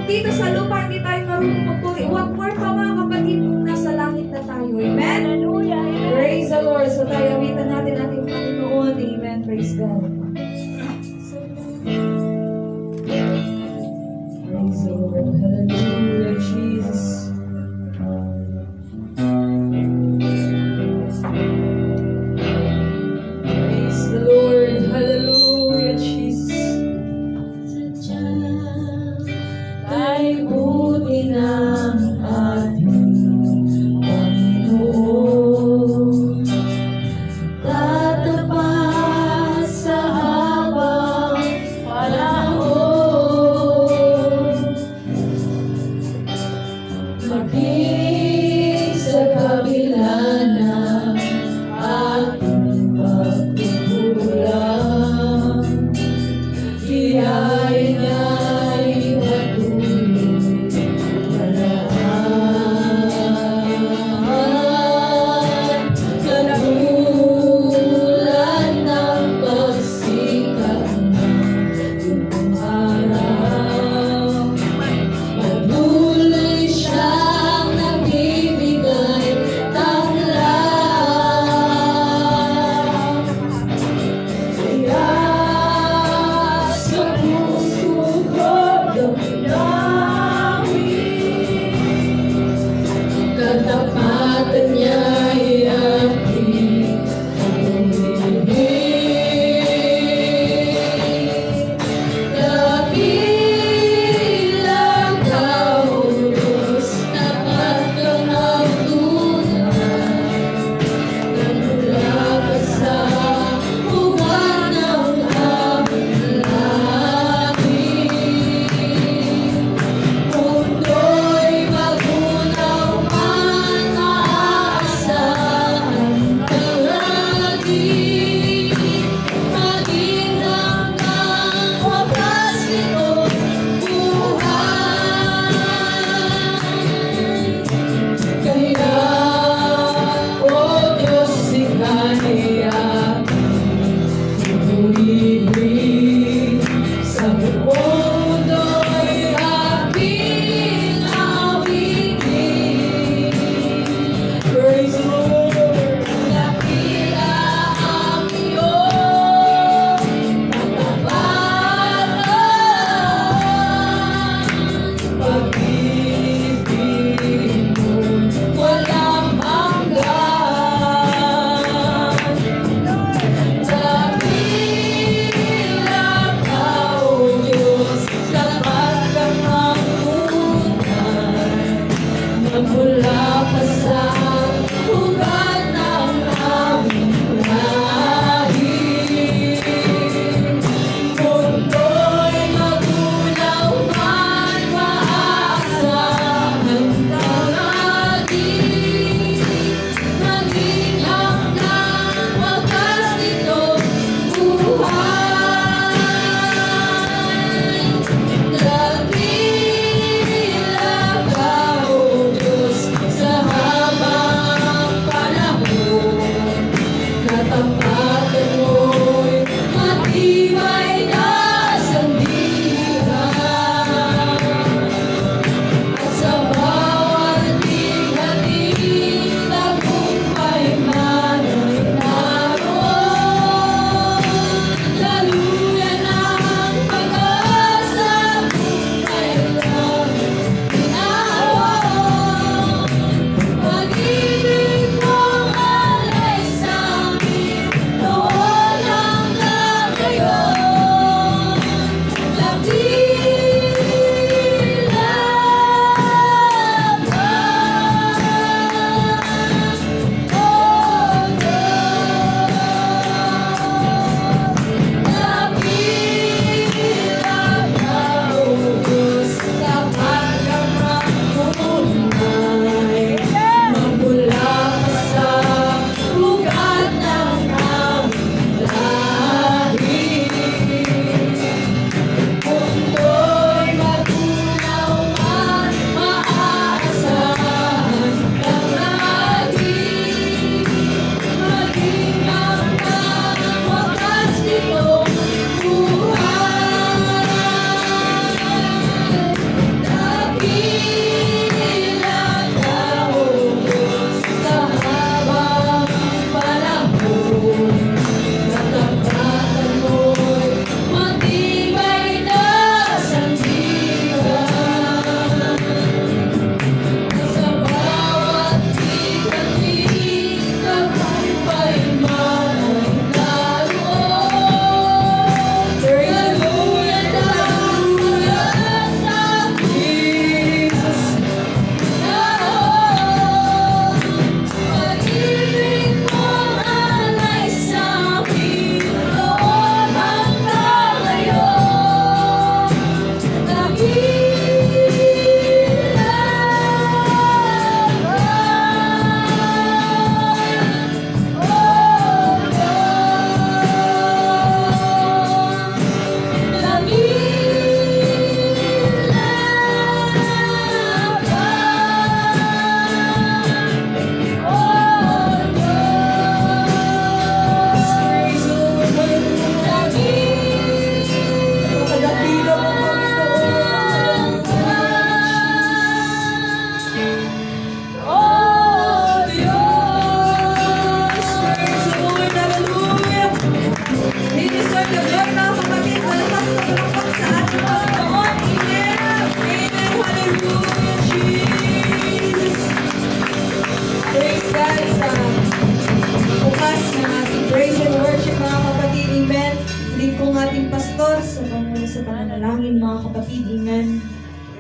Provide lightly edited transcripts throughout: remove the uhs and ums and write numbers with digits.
dito sa lupa hindi tayo marunong magpuri, what more pa mga kapatid kung nasa langit na tayo. Amen? Hallelujah. Amen. Praise the Lord. So tayo, awitan natin ating Panginoon. Amen. Praise God. Praise the Lord. Hallelujah, Jesus. Praise the Lord. Hallelujah, Jesus. Ay buti ng ating Panginoon, tatapat sa habang panahon, maging sa kabila ng ating pagkukulang, biyaya niya'y patuloy na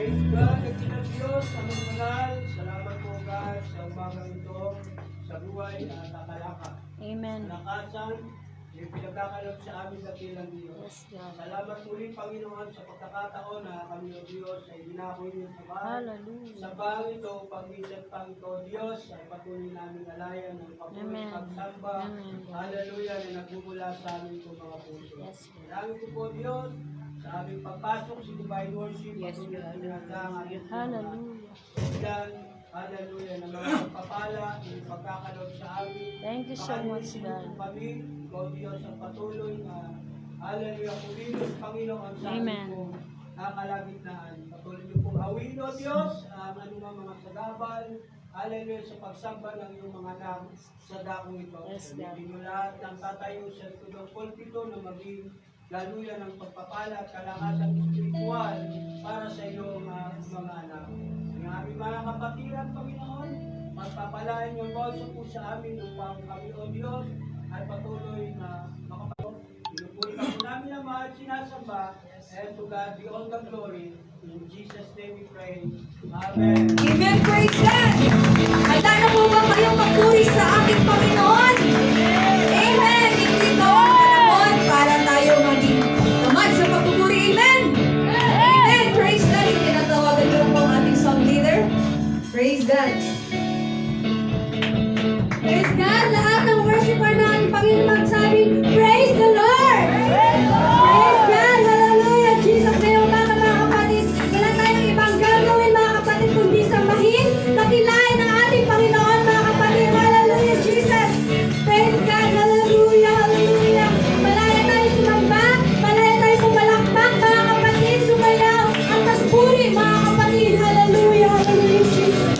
Praise God, Nagilang Diyos, aming manal. Salamat po God sa umagang ito, sa buhay at kakalaka. Amen. Kalakasan, yung pinagkakalap sa amin dakilang Diyos. Yes, God. Salamat muli, Panginoon, sa pagkakataon na kami, O Diyos, ay dinakoy niyo sa bahay. Hallelujah. Sa bahay ito, pag-isip pang ito, Diyos, ay patuloy namin alayan ng patuloy Amen. pagsamba. Amen. Hallelujah, na nagmumula sa amin itong mga puso. Yes, God. Salamat po po, Diyos, sa aming pagpasok sa divine worship. Yes, patuloy God. namin ang ating Hallelujah. yan, hallelujah, na mga pagpapala, yung pagkakalog sa amin. Thank you so much, God. Kami, O Diyos, ang patuloy na, hallelujah, pulilos, Panginoon, sa Amen. amin po, nakalagitnaan. Patuloy niyo pong hawin, O Diyos, ang anumang mga sagabal, hallelujah, sa pagsamba ng iyong mga anak sa dakong ito. Yes, God. Hindi mo lahat ng tatayo sa tulong pulpito na maging laluya ng pagpapala at kalakasan espiritual para sa iyong mga anak. Ang aming mga kapatiran, Panginoon, magpapalain yung bawso po sa amin upang kami, O Diyos, ay patuloy na makapagod. Pinupuri ka po namin ang mahal sinasamba, and to God be all the glory. In Jesus' name we pray. Amen. Amen, praise God! Handa na po ba kayong magpuri sa ating Panginoon? Amen! Hindi ito ang panahon para tayo maging tamad sa pagpupuri. Amen! Amen! Praise God! So, tinatawagan ko po ang ating song leader. Praise God! Praise God! Lahat ng worshiper na ating Panginoon magsabing, Praise the Lord! Praise God! Hallelujah! Jesus name, mga kapatid. Wala tayong ibang gagawin, mga kapatid, kundi sambahin, dakilain ang ating Panginoon, mga kapatid. Hallelujah, Jesus! Praise God! Hallelujah! Hallelujah! Malaya tayo sumamba, malaya tayo pumalakpak, mga kapatid, sumayaw, at magpuri, mga kapatid. Hallelujah! Hallelujah, Jesus!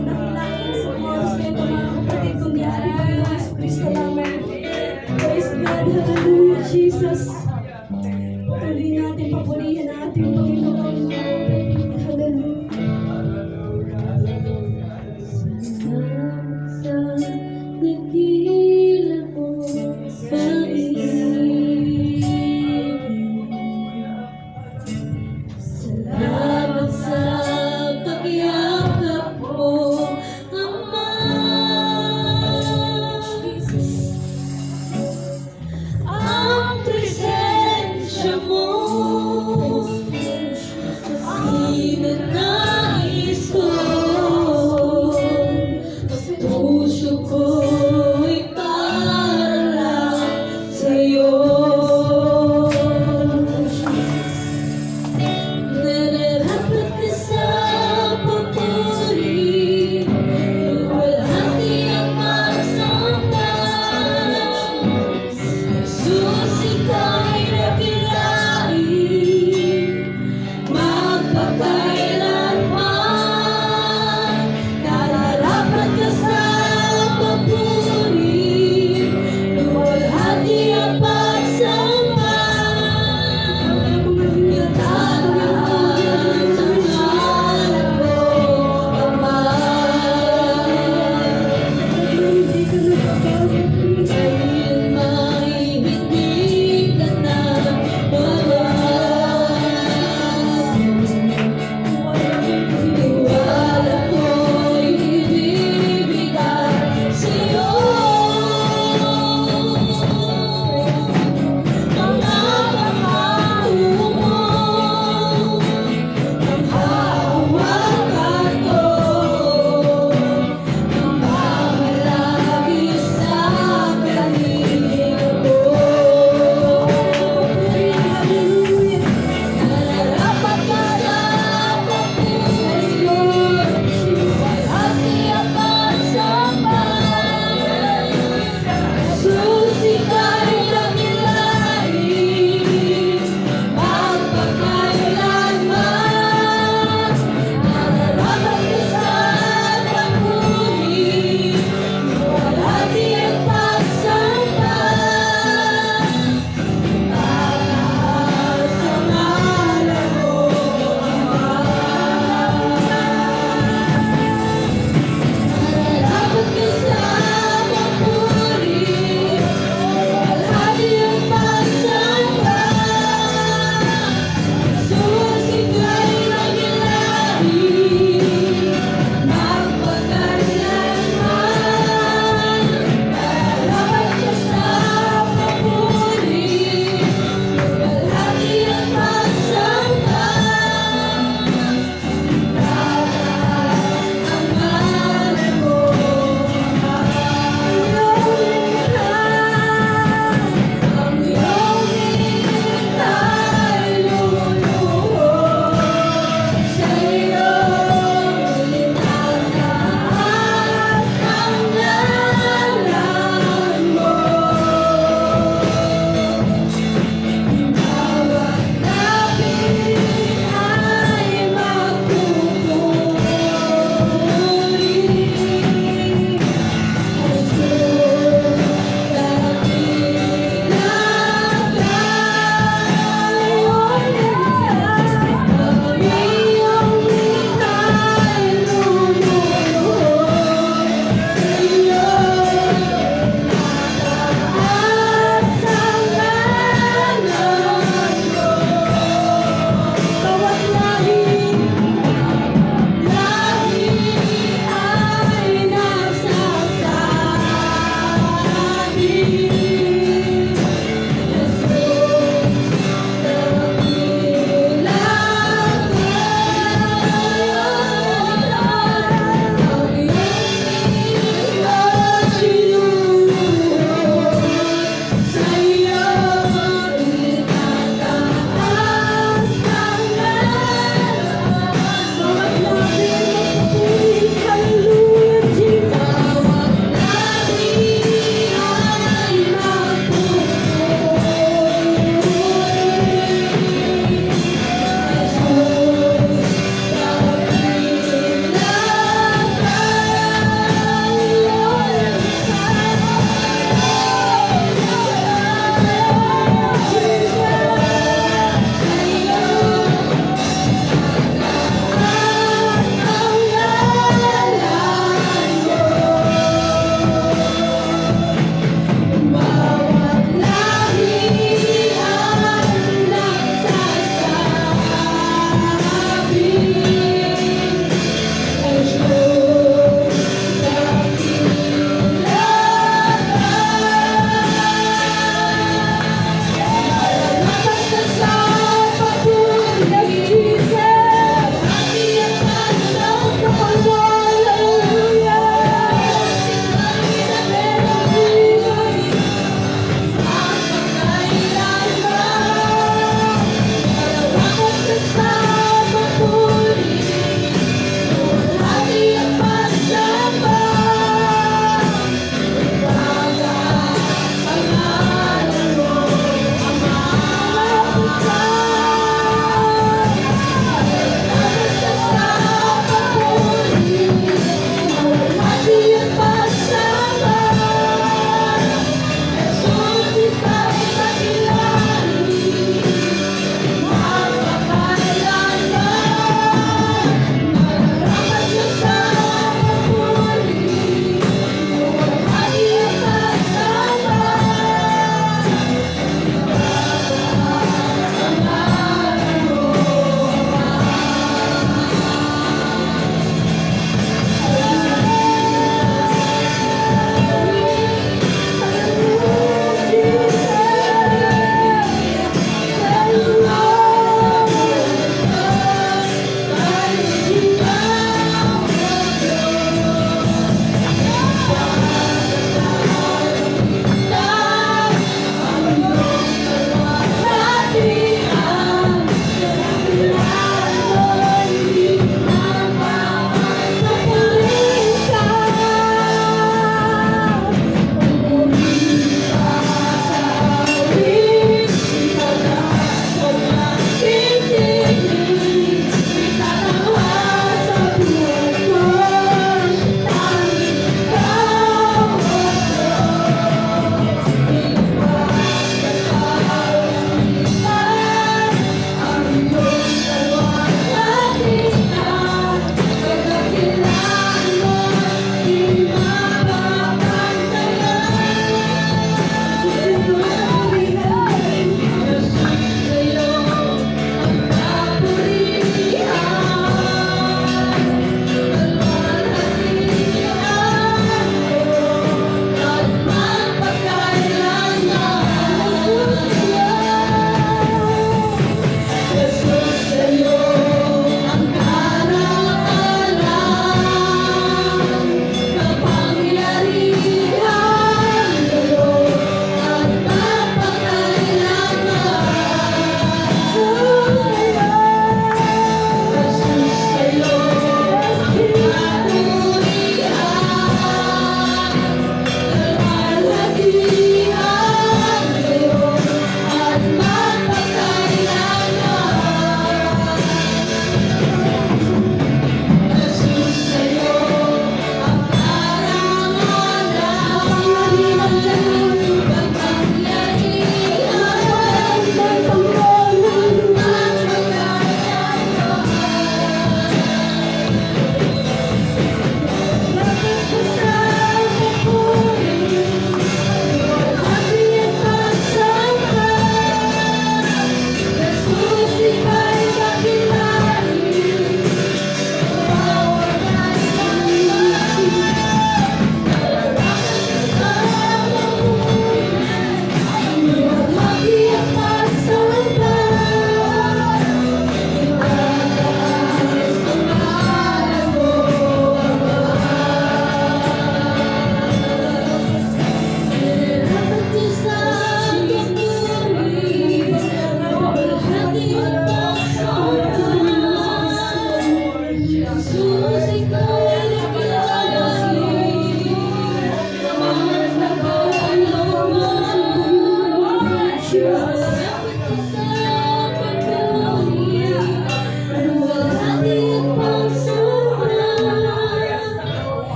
dakilain sa oras na ito mga kapatid, kundi ating Panginoon Yesu Cristo lamang. Praise God, hallelujah, Jesus. Tuloy natin papurihin ang ating Panginoon. Hallelujah. Salamat sa pag-iakap mo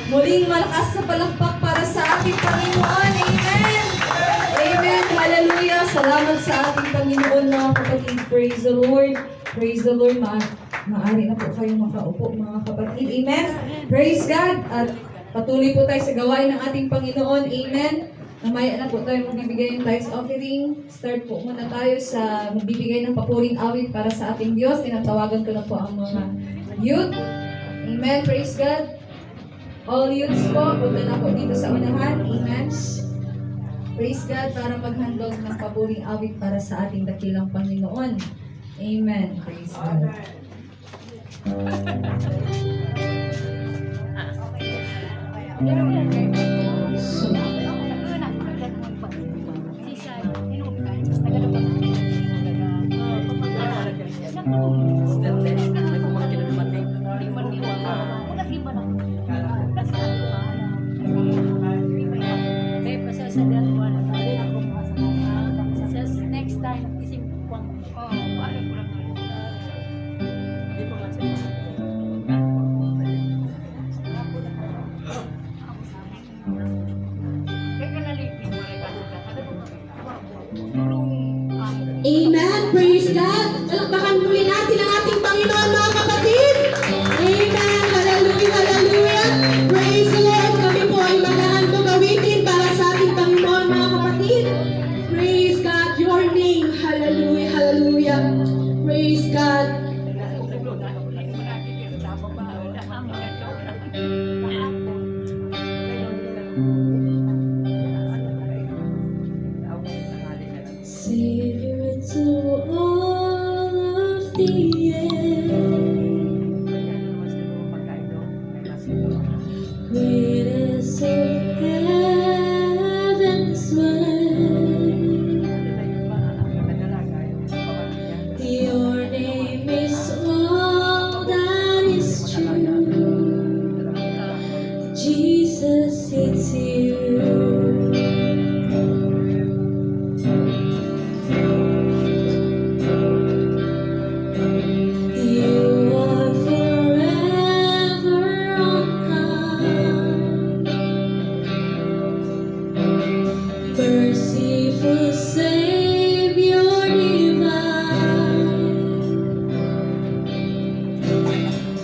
Muling malakas sa palakpak para sa ating Panginoon. Amen! Amen! Hallelujah! Salamat sa ating Panginoon mga kapatid. Praise the Lord! Praise the Lord! Maaari na po kayong makaupo mga kapatid. Amen! Praise God! At patuloy po tayo sa gawain ng ating Panginoon. Amen! Mamaya na po tayo magbibigay ng tithes offering. Start po muna tayo sa magbibigay ng papuring awit para sa ating Diyos. Tinatawagan ko na po ang mga youth. Amen. Praise God. All youths po, punta na po dito sa unahan. Amen. Praise God para maghandog ng papuring awit para sa ating dakilang Panginoon. Amen. Praise God. Next time, isip ko. Amen. Praise God. Palakpakan muli natin ang ating Panginoon mga kapatid. Amen. Hallelujah. Hallelujah. Praise the Lord. Kami po ay maghahandog gawitin para sa ating Panginoon mga kapatid. Praise God. Your name. Hallelujah. Hallelujah. Praise God. Savior to all of the earth, greatest of heaven's word, your name is all that is true. Jesus, it's you. You are forever on high, merciful Savior divine.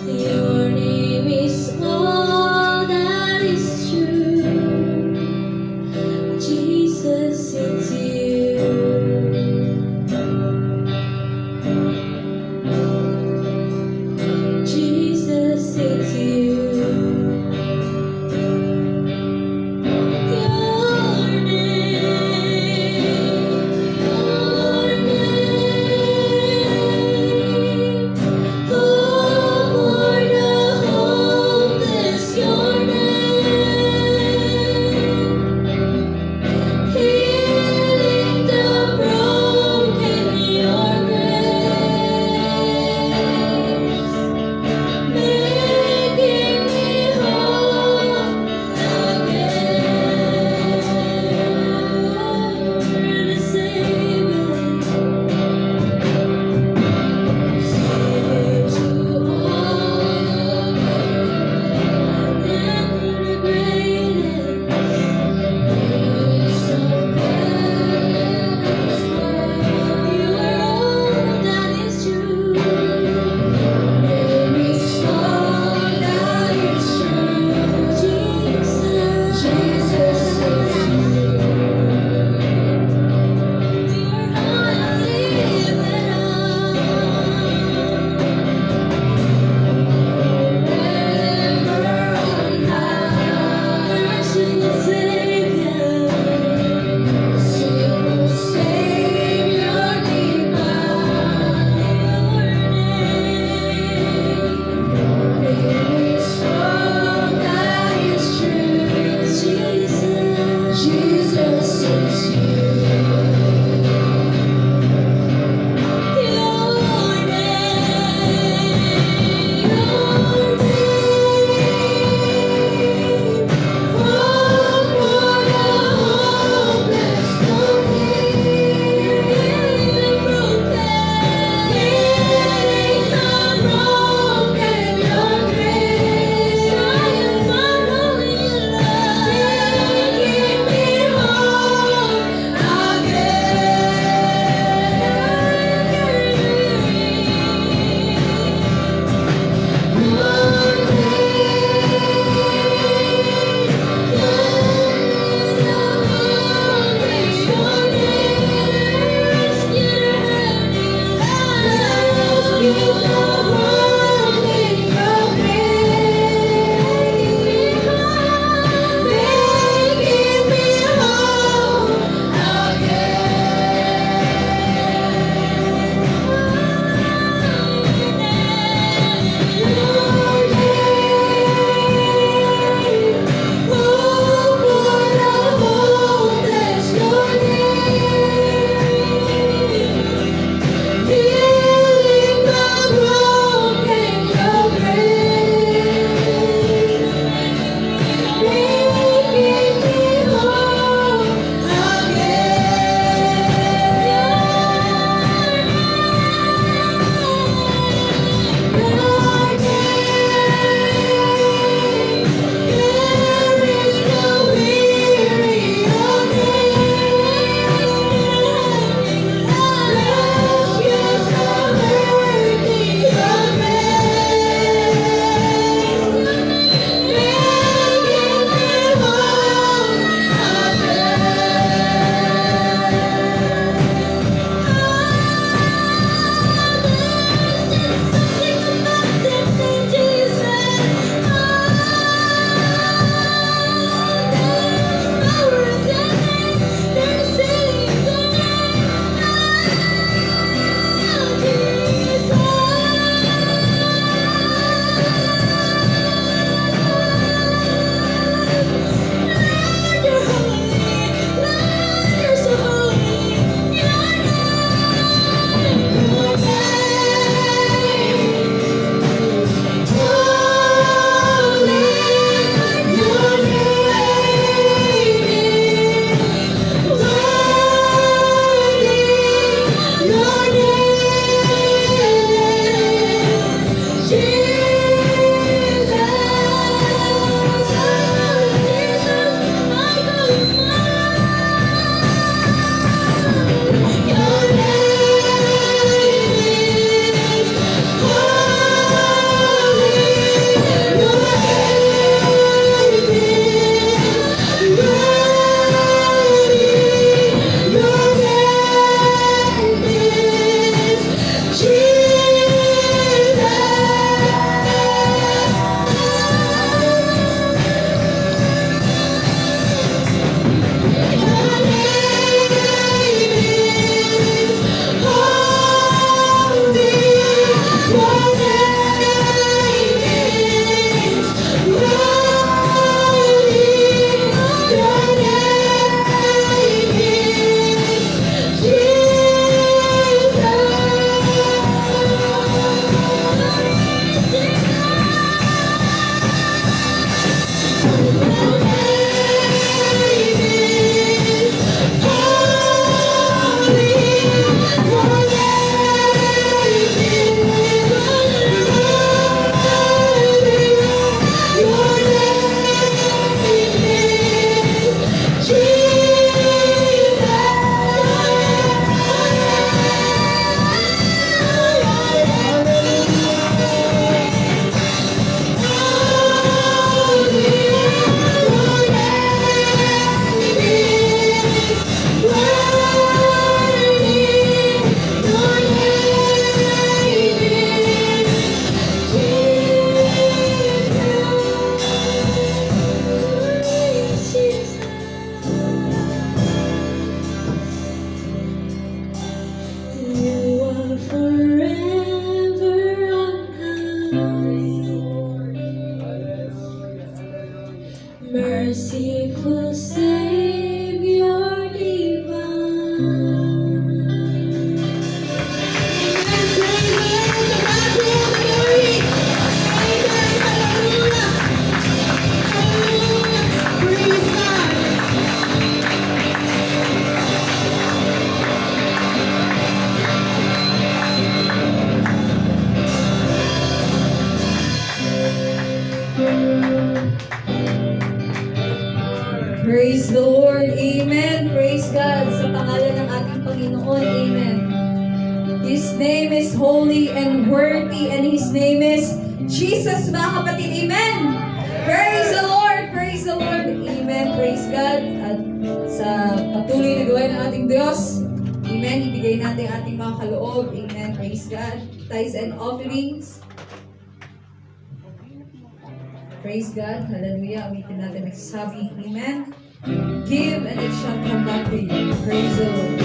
Your name is all that is true. Merciful Savior divine. Amen. Praise the Lord. To God be all the glory. Amen. Hallelujah. Hallelujah. Praise God. Praise the Lord. Amen. Praise God sa pangalan ng ating Panginoon. Amen. His name is holy and worthy and His name is Jesus, mga kapatid. Amen. Praise the Lord. Praise the Lord. Amen. Praise God. At sa patuloy na gawain ng ating Diyos. Amen. Ibigay natin ang ating mga kaloob. Amen. Praise God. Tithes and offerings. Praise God. Hallelujah. Awitin natin nagsasabi. Amen. Give and it shall come back to you. Praise the Lord.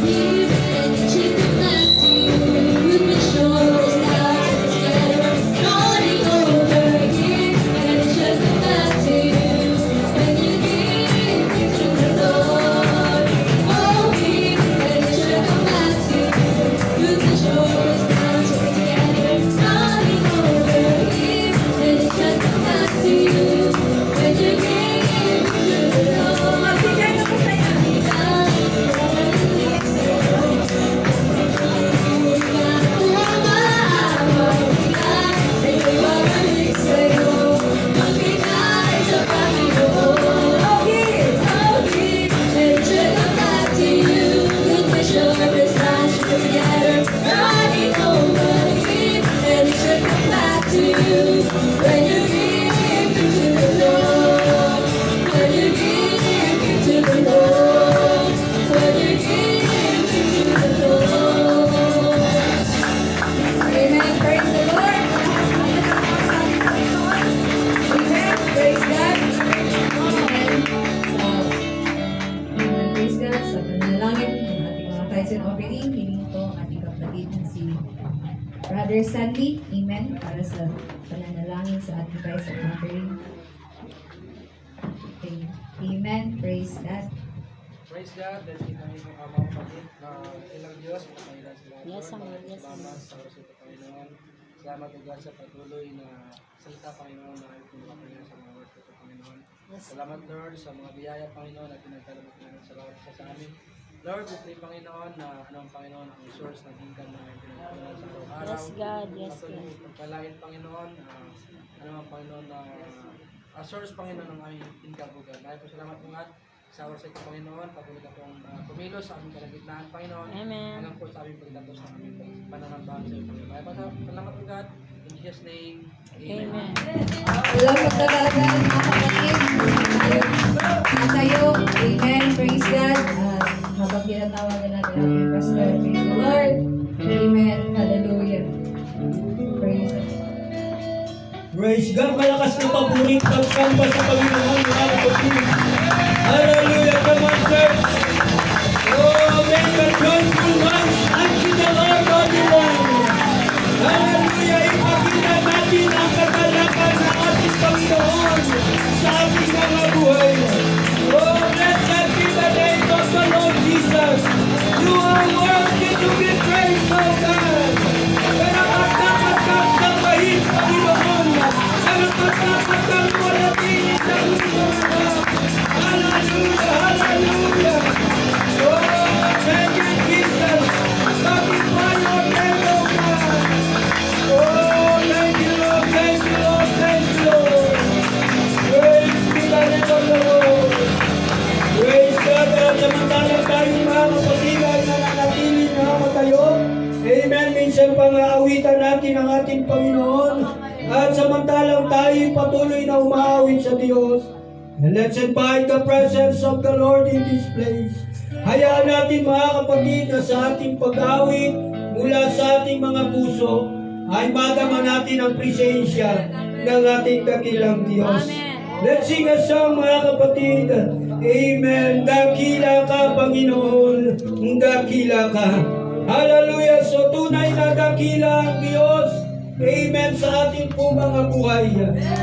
Give and it shall come back to you. With the shores out together, running over. Give and it shall come back to you. When you give to the Lord, oh, give and it shall come back to you. With the shores out together, running over. Give and it shall come back to you. When you give to the Lord, Magbigay na po saya. When you give to the Lord, when you give to the Lord, when you give to the Lord. Amen. Praise the Lord. Amen. Praise God. Amen. Amen. Praise God. Sa panalangin ng ating mga tithes and offering, hiling ko ang ating kapatid na si Brother Sandy. Amen. Para sa pananalangin sa ating tithes and offering. Okay. Amen. Praise God. Praise God, dahil kami ng amang pagit na ilang Diyos, makahilan sila. Yes, Amen. Yes, Salamat sa resito, Panginoon. Salamat o God sa patuloy na salita, Panginoon, na ayaw kong makahilan sa mga words ko, Panginoon. Yes. Salamat, Lord, sa mga biyaya, Panginoon, at pinagkalamat Panginoon sa lawat sa amin. Lord, we pray, Panginoon, na anong Panginoon ang source ng income na pinagkalamat sa araw-araw. Yes, God. Yes, Patuloy God. mo pagpalain, Panginoon, ano ang Panginoon na source, Panginoon, ng aming income, o God. Dahil po salamat po nga sa oras ito, Panginoon, patuloy ka pong kumilos sa aming kalagitnaan, Panginoon. Amen. Hanggang po sa aming pagdatos ng aming pananambahan sa iyo, Panginoon. Kaya salamat po, God. In Jesus' name, Amen. Amen. Walang magdadagdag, mga kapatid. At tayo, amen, praise God. Habang tinatawagan natin ang pastor, praise the Lord. Amen, hallelujah. Praise God. Praise God, malakas na paburing pagsamba sa Panginoon, mga kapatid. Hallelujah, come on, church. Oh, make a joyful noise unto the Lord God divine. Hallelujah, ipakita natin ang kagalakan ng ating Panginoon sa ating mga buhay. Oh, blessed be the name of the Lord Jesus. You are worthy to be praised, oh God. Karapat-dapat kang sambahin, Panginoon. Karapat-dapat kang walapinin sa mundo. Hallelujah, hallelujah. Oh, thank you, Jesus. Magnify your name, oh God. Oh, thank you, Lord, thank you, Lord, thank you, Lord. Praise be the name of the Lord. Praise God, samantalang tayong mga kapatid ay nananatili na matayo. Amen. Minsan pang aawitan natin ang ating Panginoon. At samantalang tayo patuloy na umaawit sa Diyos. And let's invite the presence of the Lord in this place. Hayaan natin mga kapatid na sa ating pag-awit mula sa ating mga puso ay madama natin ang presensya ng ating dakilang Diyos. Let's sing a song, mga kapatid. Amen. Dakila ka, Panginoon. Dakila ka. Hallelujah. So tunay na dakila ang Diyos. Amen. Sa ating po mga buhay.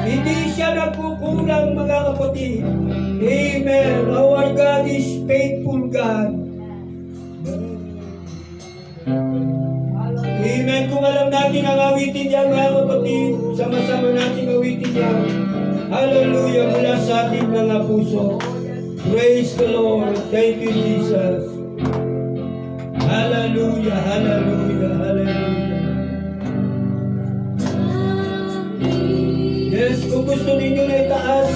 Hindi siya nagkukuha lang mga kapatid. Amen. Our God is faithful God. Amen. Kung alam natin ang awitin yan mga kapatid, sama-sama natin awitin yan. Hallelujah mula sa ating mga puso. Praise the Lord. Thank you, Jesus. Hallelujah, hallelujah, hallelujah. Yes, kung gusto ninyo na itaas,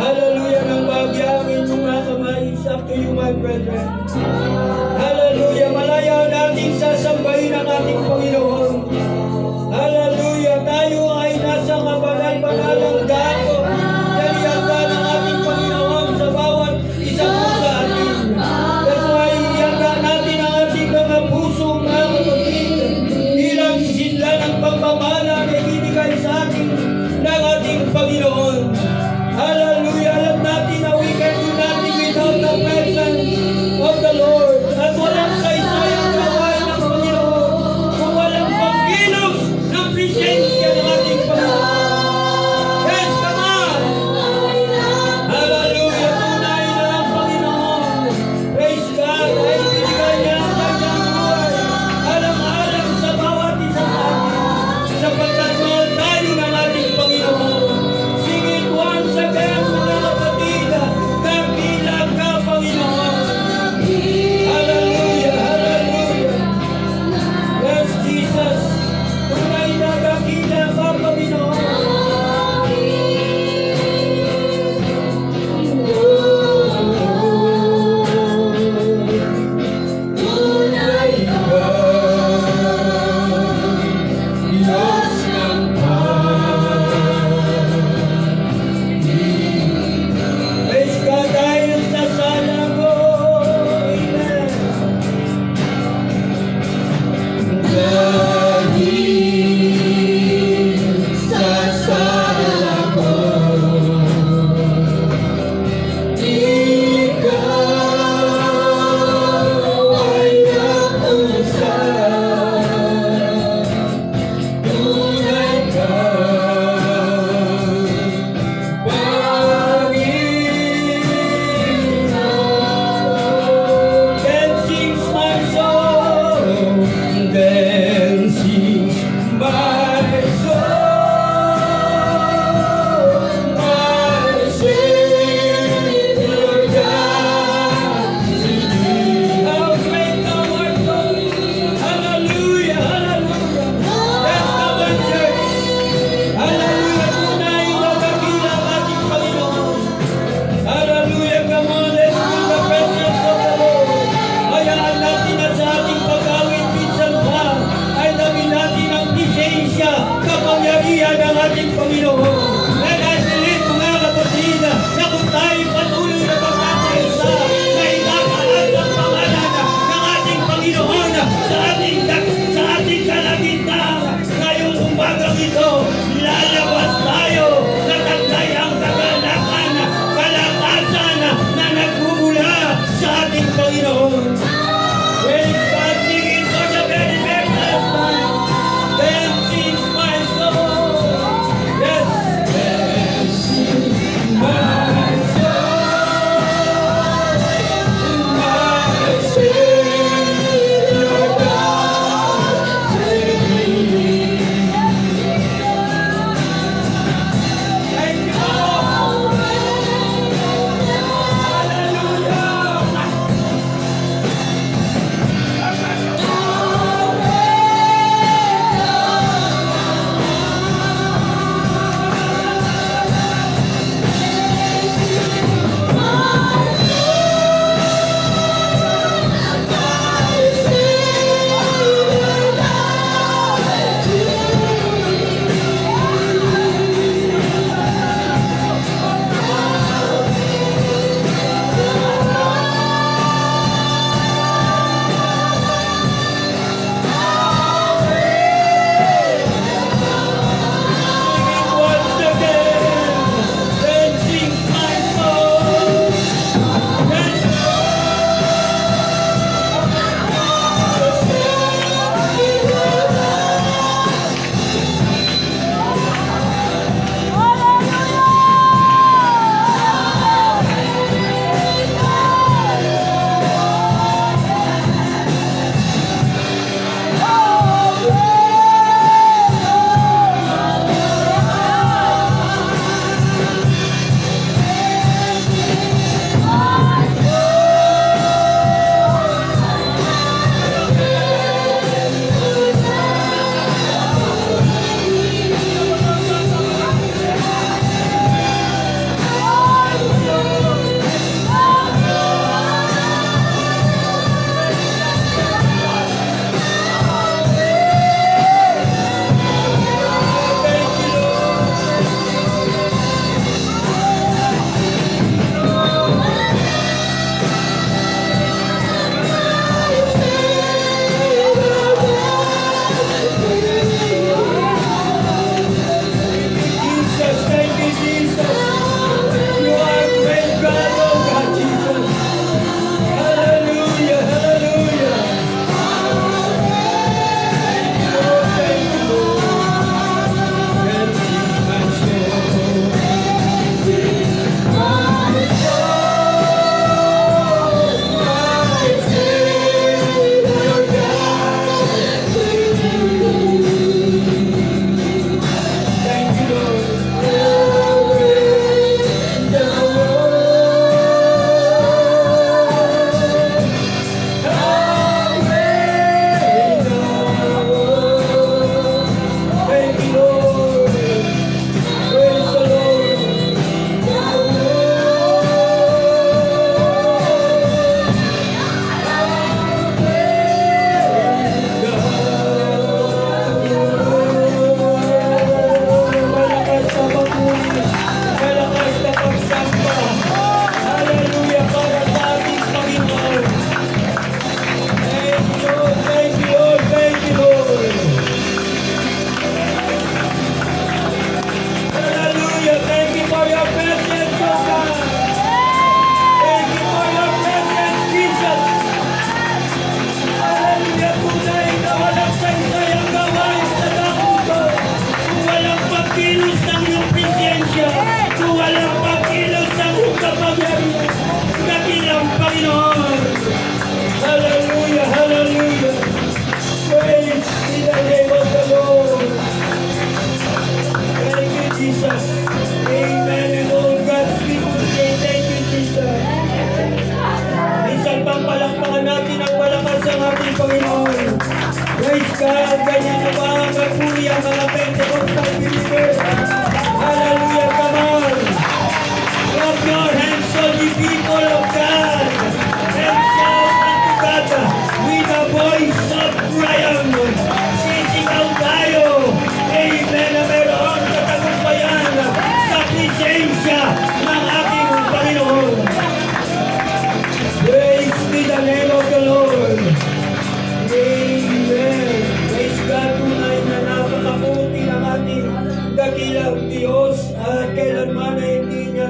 hallelujah, ng bagya ang inyong mga kamay. It's up to you, my brethren. Hallelujah, malaya natin sasambahin ang ating Panginoon. Hallelujah, tayo ay nasa kabanal-banalang gato. Yaliyanda ng ating Panginoon sa bawat isa po sa atin. That's why iyanda natin ang ating mga puso, mga kapatid. Bilang sinla ng pagmamala na ibinigay sa atin ng ating Panginoon. Hallelujah, alam natin na we can do nothing without the presence of the Lord. At walang saysayang gawain ng Panginoon kung walang pagkilos ng presensya ng ating Panginoon. Yes, come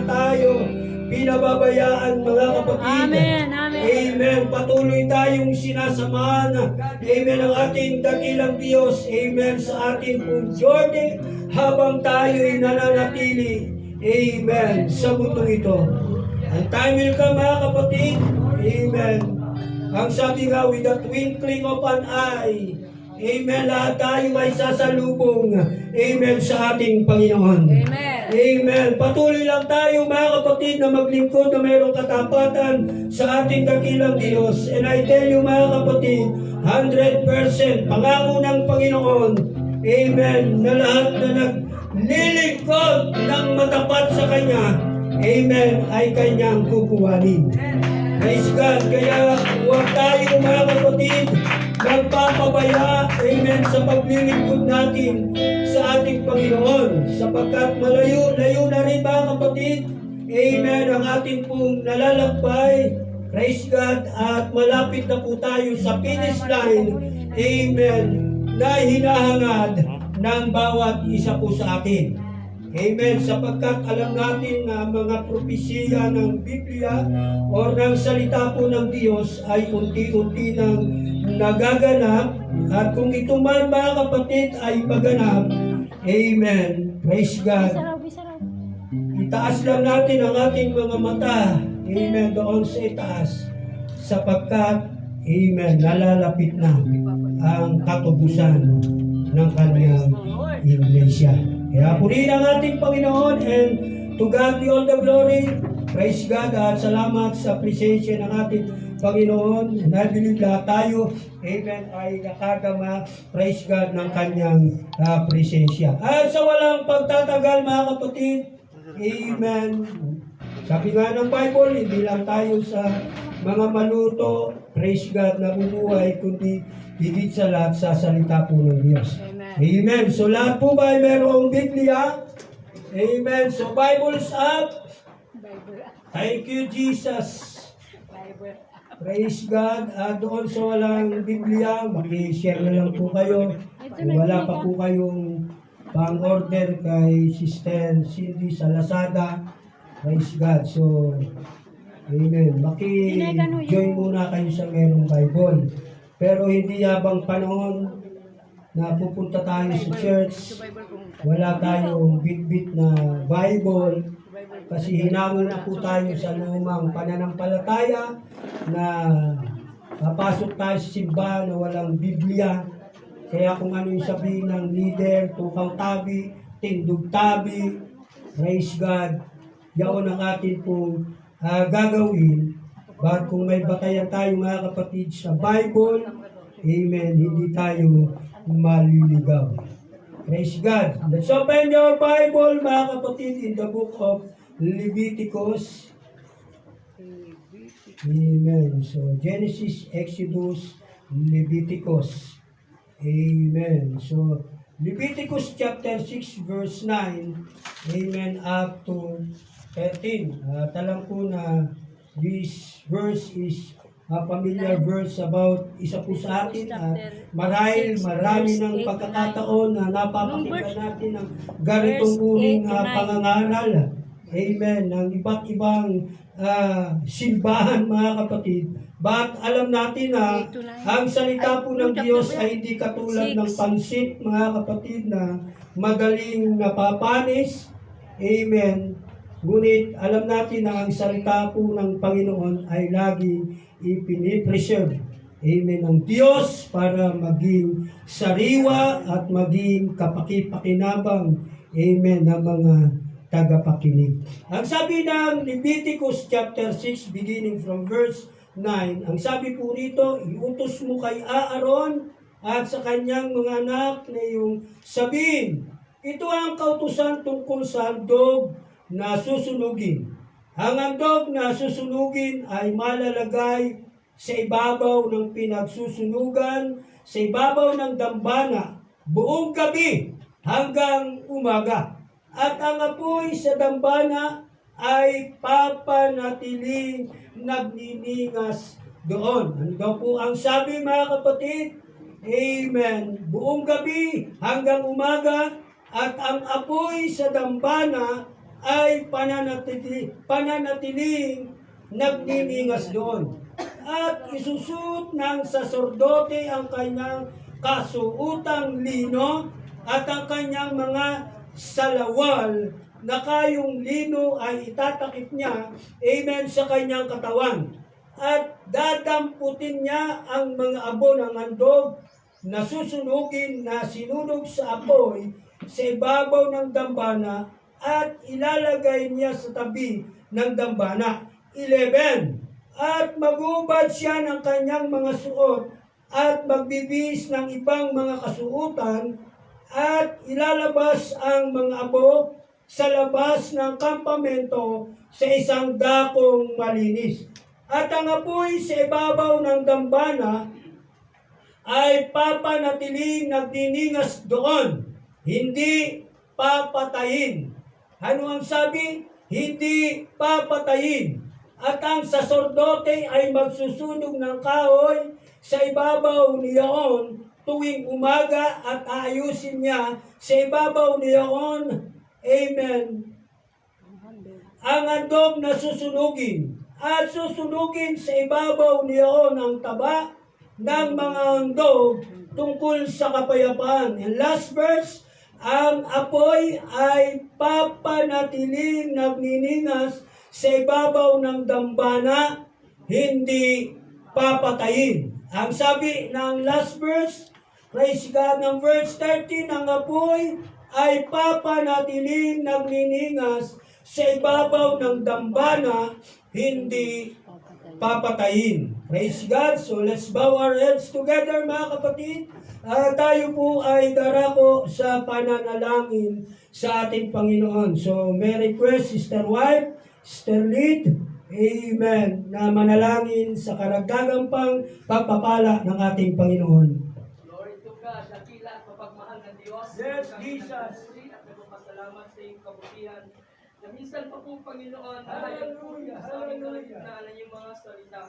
tayo pinababayaan, mga kapatid. Amen, amen. Amen. Patuloy tayong sinasamahan. Amen. Ang ating dakilang Diyos. Amen. Sa ating pong journey habang tayo'y nananatili. Amen. Sa mundong ito. Ang time will come, mga kapatid. Amen. Ang sabi nga, with the twinkling of an eye. Amen. Lahat tayo ay sasalubong. Amen. Sa ating Panginoon. Amen. Amen. Patuloy lang tayo, mga kapatid, na maglingkod na mayroong katapatan sa ating dakilang Diyos. And I tell you, mga kapatid, 100% pangako ng Panginoon. Amen. Na lahat na naglilingkod ng matapat sa Kanya, amen, ay Kanyang kukuhanin. Praise God. Kaya huwag tayo, mga kapatid, magpapabaya, amen, sa paglilingkod natin sa ating Panginoon. Sapagkat malayo-layo na rin, mga kapatid, amen, ang ating pong nalalakbay. Praise God. At malapit na po tayo sa finish line, amen, na hinahangad ng bawat isa po sa atin. Amen. Sapagkat alam natin na mga propesiya ng Biblia o ng salita po ng Diyos ay unti-unti nang nagaganap. At kung ito man, mga kapatid, ay maganap, amen. Praise God. Bisaraw. Itaas lang natin ang ating mga mata, amen, doon sa itaas. Sapagkat, amen, nalalapit na ang katubusan ng kanyang iglesia. Kaya purihin ang ating Panginoon, and to God be all the glory. Praise God at salamat sa presensya ng ating Panginoon. And I believe lahat tayo, amen, ay nakagama, praise God, ng kanyang presensya. At sa walang pagtatagal, mga kapatid, amen. Sabi nga ng Bible, hindi lang tayo sa mga maluto, praise God, na bubuhay, kundi higit sa lahat sa salita po ng Diyos. Amen. So lahat po ba ay merong Biblia? Amen. So Bible's up. Thank you, Jesus. Praise God. At doon sa walang Biblia, maki-share na lang po kayo. Kung wala pa po kayong pang-order kay Sister Cindy sa Lazada, praise God. So, amen. Maki-join muna kayo sa merong Bible. Pero hindi habang panahon na pupunta tayo sa church, wala tayong bit-bit na Bible, kasi hinamon na po tayo sa lumang pananampalataya na papasok tayo sa simbahan na walang Biblia. Kaya kung ano yung sabihin ng leader, tukaw tabi, tindog tabi, praise God, yaon ang atin pong gagawin. But kung may batayan tayo, mga kapatid, sa Bible, amen, hindi tayo maliligaw. Praise God. Let's open your Bible, mga kapatid, in the book of Leviticus. Amen. So, Genesis, Exodus, Leviticus. Amen. So, Leviticus chapter 6, verse 9, amen, up to 13. Alam ko na this verse is a familiar verse about isa po sa atin. Marahil marami ng pagkakataon na napapakinggan natin ng ganitong uring pangangaral. Amen. Ng iba't ibang simbahan, mga kapatid. But alam natin na ang salita po ng Diyos ay hindi katulad ng pansit, mga kapatid, na madaling napapanis. Amen. Ngunit alam natin na ang salita po ng Panginoon ay lagi ipinipreserve, amen, ng Diyos para maging sariwa at maging kapaki-pakinabang, amen, ng mga tagapakinig. Ang sabi ng Leviticus chapter 6 beginning from verse 9, ang sabi po rito, iutos mo kay Aaron at sa kanyang mga anak na iyong sabihin, ito ang kautusan tungkol sa handog na susunugin. Ang handog na susunugin ay malalagay sa ibabaw ng pinagsusunugan, sa ibabaw ng dambana, buong gabi hanggang umaga. At ang apoy sa dambana ay papanatiling nagniningas doon. Ano daw po ang sabi, mga kapatid? Amen. Buong gabi hanggang umaga, at ang apoy sa dambana ay pananatiling nagniningas doon. At isusut ng saserdote ang kanyang kasuutang lino at ang kanyang mga salawal na kayong lino ay itatakip niya, amen, sa kanyang katawan. At dadamputin niya ang mga abo ng handog na susunugin na sinunog sa apoy sa ibabaw ng dambana at ilalagay niya sa tabi ng dambana. 11. At magubad siya ng kanyang mga suot at magbibihis ng ibang mga kasuotan at ilalabas ang mga abo sa labas ng kampamento sa isang dakong malinis. At ang apoy sa ibabaw ng dambana ay papanatiling nagniningas doon, hindi papatayin. Ano ang sabi? Hindi papatayin. At ang saserdote ay magsusunog ng kahoy sa ibabaw niyaon tuwing umaga at aayusin niya sa ibabaw niyaon, amen, ang handog na susunugin. At susunugin sa ibabaw niyaon ang taba ng mga handog tungkol sa kapayapaan. And last verse, ang apoy ay papanatiling nagniningas sa ibabaw ng dambana, hindi papatayin. Ang sabi ng last verse, praise God, ng verse 13, ang apoy ay papanatiling nagniningas sa ibabaw ng dambana, hindi papatayin. Praise God. So let's bow our heads together, mga kapatid. Tayo po ay darako sa pananalangin sa ating Panginoon. So may request, Sister Wife, Sister Lid, amen, na manalangin sa karagdagang pang pagpapala ng ating Panginoon. Glory to God, dakila at mapagmahal ng Diyos. Yes, Kami Jesus. nagpapuri at nagpapasalamat sa iyong kabutihan. Na minsan pa po, Panginoon, Hallelujah, sa aming hallelujah. kalagitnaan ng iyong mga salita.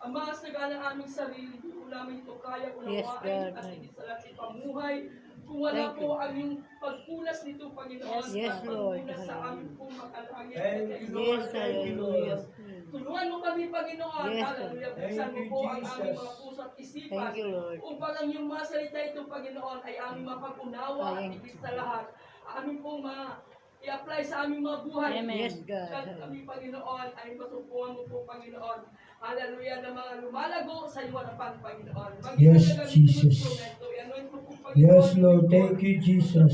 Ang mga saga ng aming sarili, hindi po namin ito kaya Yes, unawain God. at hindi sa lahat ipamuhay. Kung wala Thank po ang iyong pagpunas nito, Panginoon, Yes, at Lord. pagpunas sa amin pong makalangit. Thank Kaya, you, Lord, Yes, thank you, hallelujah. Lord. Tulungan mo kami, Panginoon. Yes, Hallelujah. Lord. Buksan mo Thank you, po ang aming Jesus. mga puso at isipan. Thank you, Lord. Upang ang iyong mga salita ito, Panginoon, ay aming mapag-unawa at Thank ibig sa lahat. Aming pong i-apply sa aming mga buhay. Amen. Yes, God. At kami, Panginoon, ay matupuan mo po, Panginoon. Hallelujah, na mga lumalago sa iyo harapan, Panginoon. Yes, Jesus. Yes, Lord. Thank you, Jesus.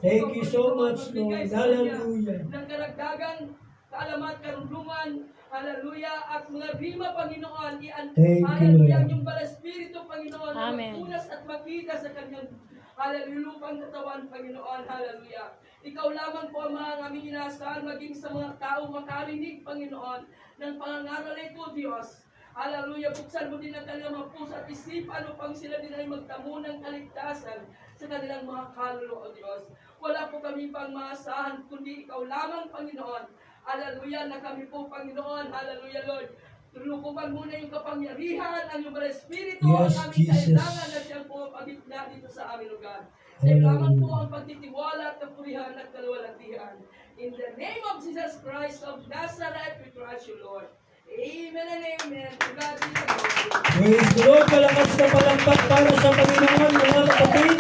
Thank you so much, Lord. Hallelujah. Ng karagdagang kaalaman, karunungan, hallelujah, at mga rima, Panginoon, Thank you, hallelujah, Lord. yung bala Espiritu, Panginoon, na Amen. magpunas at makita sa kanyang, hallelujah, lupang katawan, Panginoon, hallelujah. Ikaw lamang po ang mga aming inaasahan, maging sa mga tao makarinig, Panginoon, ng pangangaral ito, Diyos. Hallelujah, buksan mo din ang kanilang mga puso at isipan upang sila din ay magtamo ng kaligtasan sa kanilang mga kaluluwa, O Diyos. Wala po kami pang maasahan, kundi ikaw lamang, Panginoon. Hallelujah, na kami po, Panginoon. Hallelujah, Lord. Tulukupan mo na yung kapangyarihan, ang iyong mga Espiritu, Yes, ang aming Jesus. kailangan na siyang po pagitna dito sa aming lugar. Sa iyo lamang po ang pagtitiwala at kapurihan at kaluwalhatian. In the name of Jesus Christ of Nazareth, we trust you, Lord. Amen and amen. To God be the glory. Praise the Lord. Malakas na palakpak para sa Panginoon, mga kapatid.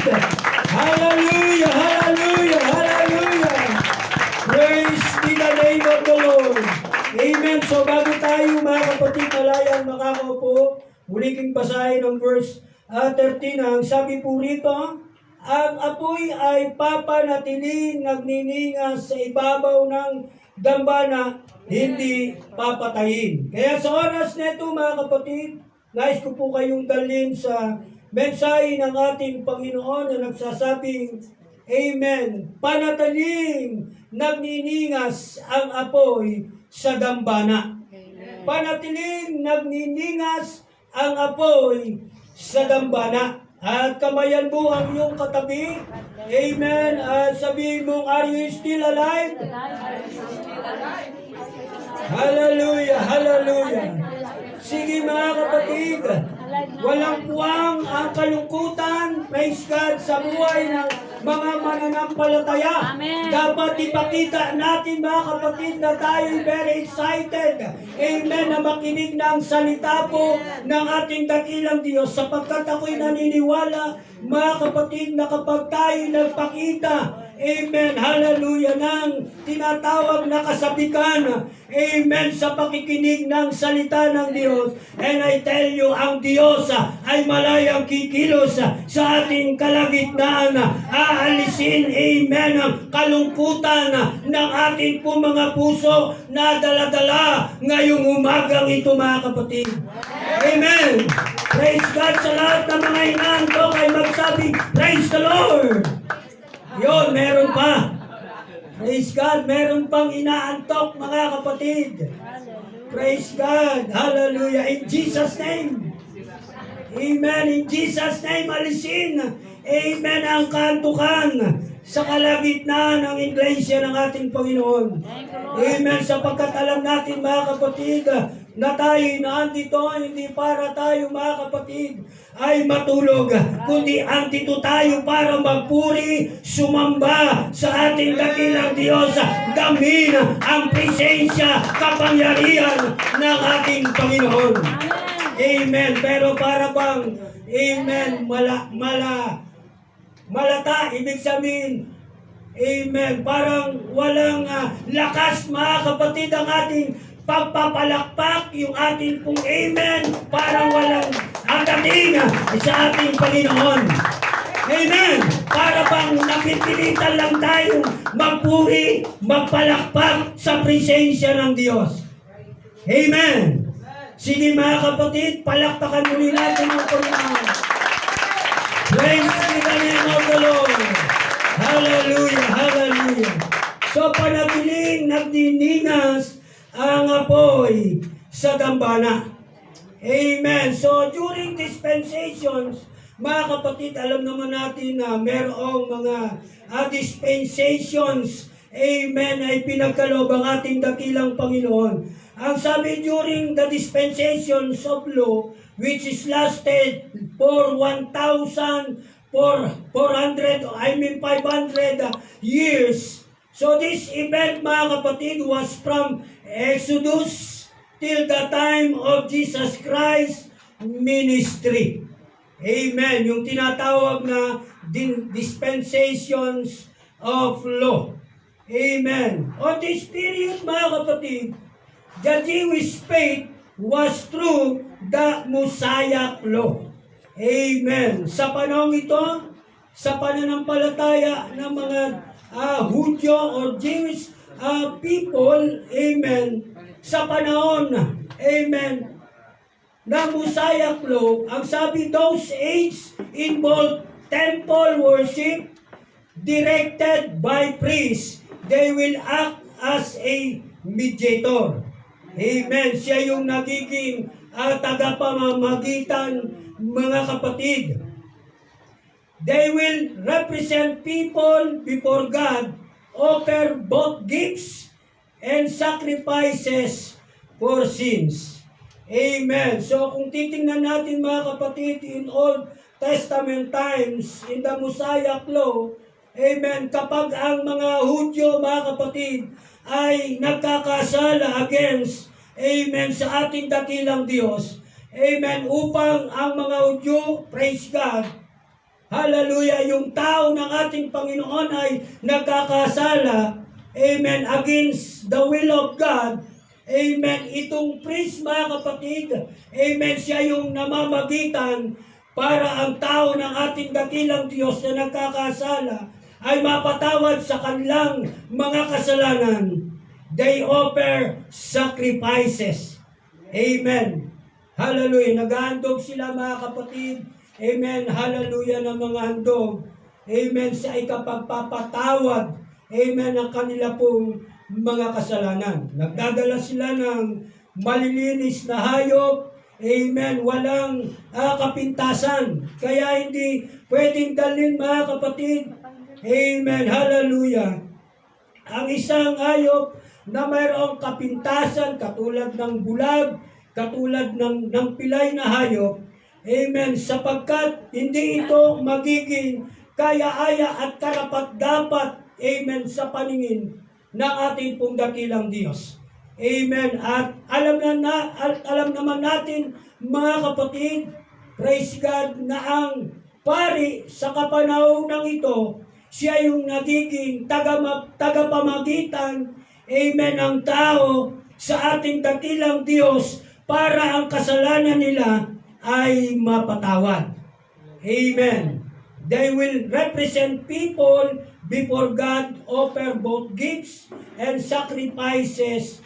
Hallelujah, hallelujah, hallelujah. Praise be the name of the Lord. Amen. So bago tayo, mga kapatid, malayan makakaupo, muli king basahin ang verse 13. Ang sabi po rito, ang apoy ay papanatiling nagniningas sa ibabaw ng dambana, hindi papatayin. Kaya sa oras na ito, mga kapatid, nais ko po kayong dalhin sa mensahe ng ating Panginoon na nagsasabing, Amen, panatiling nagniningas ang apoy sa dambana. Panatiling nagniningas ang apoy sa dambana. At kamayan mo ang iyong katabi. Amen. At sabihin mong, are you still alive? Hallelujah, hallelujah. Sige mga kapatid, walang puwang ang kalungkutan, praise God, sa buhay ng mga mananampalataya. Amen. Dapat ipakita natin mga kapatid na tayo very excited. Amen. Na makinig ng salita po ng ating dakilang Diyos. Sapagkat ako'y naniniwala mga kapatid na kapag tayo nagpakita, amen, hallelujah, ng tinatawag na kasabikan, amen, sa pakikinig ng salita ng Diyos. And I tell you, ang Diyos ay malayang kikilos sa ating kalagitnaan. Aalisin, amen, ang kalungkutan ng ating po mga puso na dala-dala ngayong umagang ito mga kapatid. Amen. Praise God sa lahat ng mga inaantok ay magsabi, praise the Lord. Yun, meron pa. Praise God, meron pang inaantok mga kapatid. Praise God. Hallelujah. In Jesus' name. Amen. In Jesus' name, alisin. Amen ang kaantukan sa kalagitnaan ng iglesia ng ating Panginoon. Amen. Sapagkat alam natin mga kapatid na tayo naandito hindi para tayo mga kapatid ay matulog, kundi andito tayo para magpuri, sumamba sa ating dakilang Diyos, damin ang presensya, kapangyarihan ng ating Panginoon. Amen. Pero para bang, amen, malata, ibig sabihin, amen, parang walang lakas mga kapatid ang ating pagpapalakpak, yung ating pong amen, parang walang dating sa ating Panginoon. Amen. Para bang napipilitan lang tayong magpuri, magpalakpak sa presensya ng Diyos. Amen. Sige mga kapatid, palakpakan muli natin ang Panginoon. Praise the name of the Lord. Hallelujah, hallelujah. So panatiling nagdiningas ang apoy sa dambana. Amen. So during dispensations, mga kapatid, alam naman natin na merong mga dispensations, amen, ay pinagkaloob ang ating dakilang Panginoon. Ang sabi during the dispensations of law, which is lasted for 500 years. So this event, mga kapatid, was from Exodus till the time of Jesus Christ ministry. Amen. Yung tinatawag na dispensations of law. Amen. On this period, mga kapatid, the Jewish faith was through the Mosaic law. Amen. Sa panahon ito, sa pananampalataya ng mga Hudyo or Jewish people, amen, sa panahon, amen, na Mosaic law, ang sabi, those age involved temple worship directed by priests. They will act as a mediator. Amen. Siya yung nagiging tagapamamagitan, mga kapatid. They will represent people before God, offer both gifts and sacrifices for sins. Amen. So kung titingnan natin mga kapatid in Old Testament times, in the Mosaic law, amen, kapag ang mga Hudyo, mga kapatid, ay nagkakasala against, amen, sa ating dakilang Diyos, amen, upang ang mga Hudyo, praise God, hallelujah, yung tao ng ating Panginoon ay nagkakasala, amen, against the will of God, amen, itong priest, mga kapatid, amen, siya yung namamagitan para ang tao ng ating dakilang Diyos na nagkakasala ay mapatawad sa kanilang mga kasalanan. They offer sacrifices. Amen. Hallelujah. Nag-ahandog sila mga kapatid. Amen. Hallelujah ng mga handog. Amen. Sa ikapagpapatawad. Amen. Ang kanila pong mga kasalanan. Nagdadala sila ng malilinis na hayop. Amen. Walang kapintasan. Kaya hindi pwedeng dalhin mga kapatid. Amen. Hallelujah. Ang isang hayop na mayroong kapintasan katulad ng bulag, katulad ng pilay na hayop. Amen. Sapagkat hindi ito magiging kaya-aya at karapat-dapat, amen, sa paningin ng ating pong dakilang Diyos. Amen. At alam naman natin, mga kapatid, praise God, na ang pari sa kapanahonan ito, siya yung nagiging tagapamagitan, amen, ng tao sa ating dakilang Diyos para ang kasalanan nila ay mapatawad. Amen. They will represent people before God, offer both gifts and sacrifices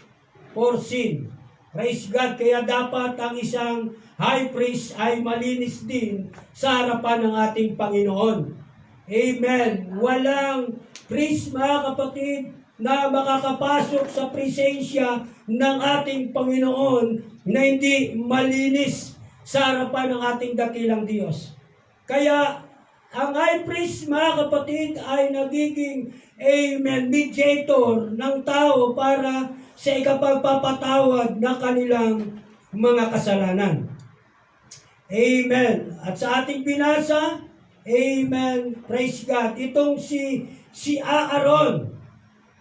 for sin. Praise God. Kaya dapat ang isang high priest ay malinis din sa harapan ng ating Panginoon. Amen. Walang priest, mga kapatid, na makakapasok sa presensya ng ating Panginoon na hindi malinis sa harapan ng ating dakilang Diyos. Kaya ang high priest, mga kapatid, ay nagiging, amen, mediator ng tao para sa ikapagpapatawad ng kanilang mga kasalanan. Amen. At sa ating binasa, amen, praise God, itong si Aaron,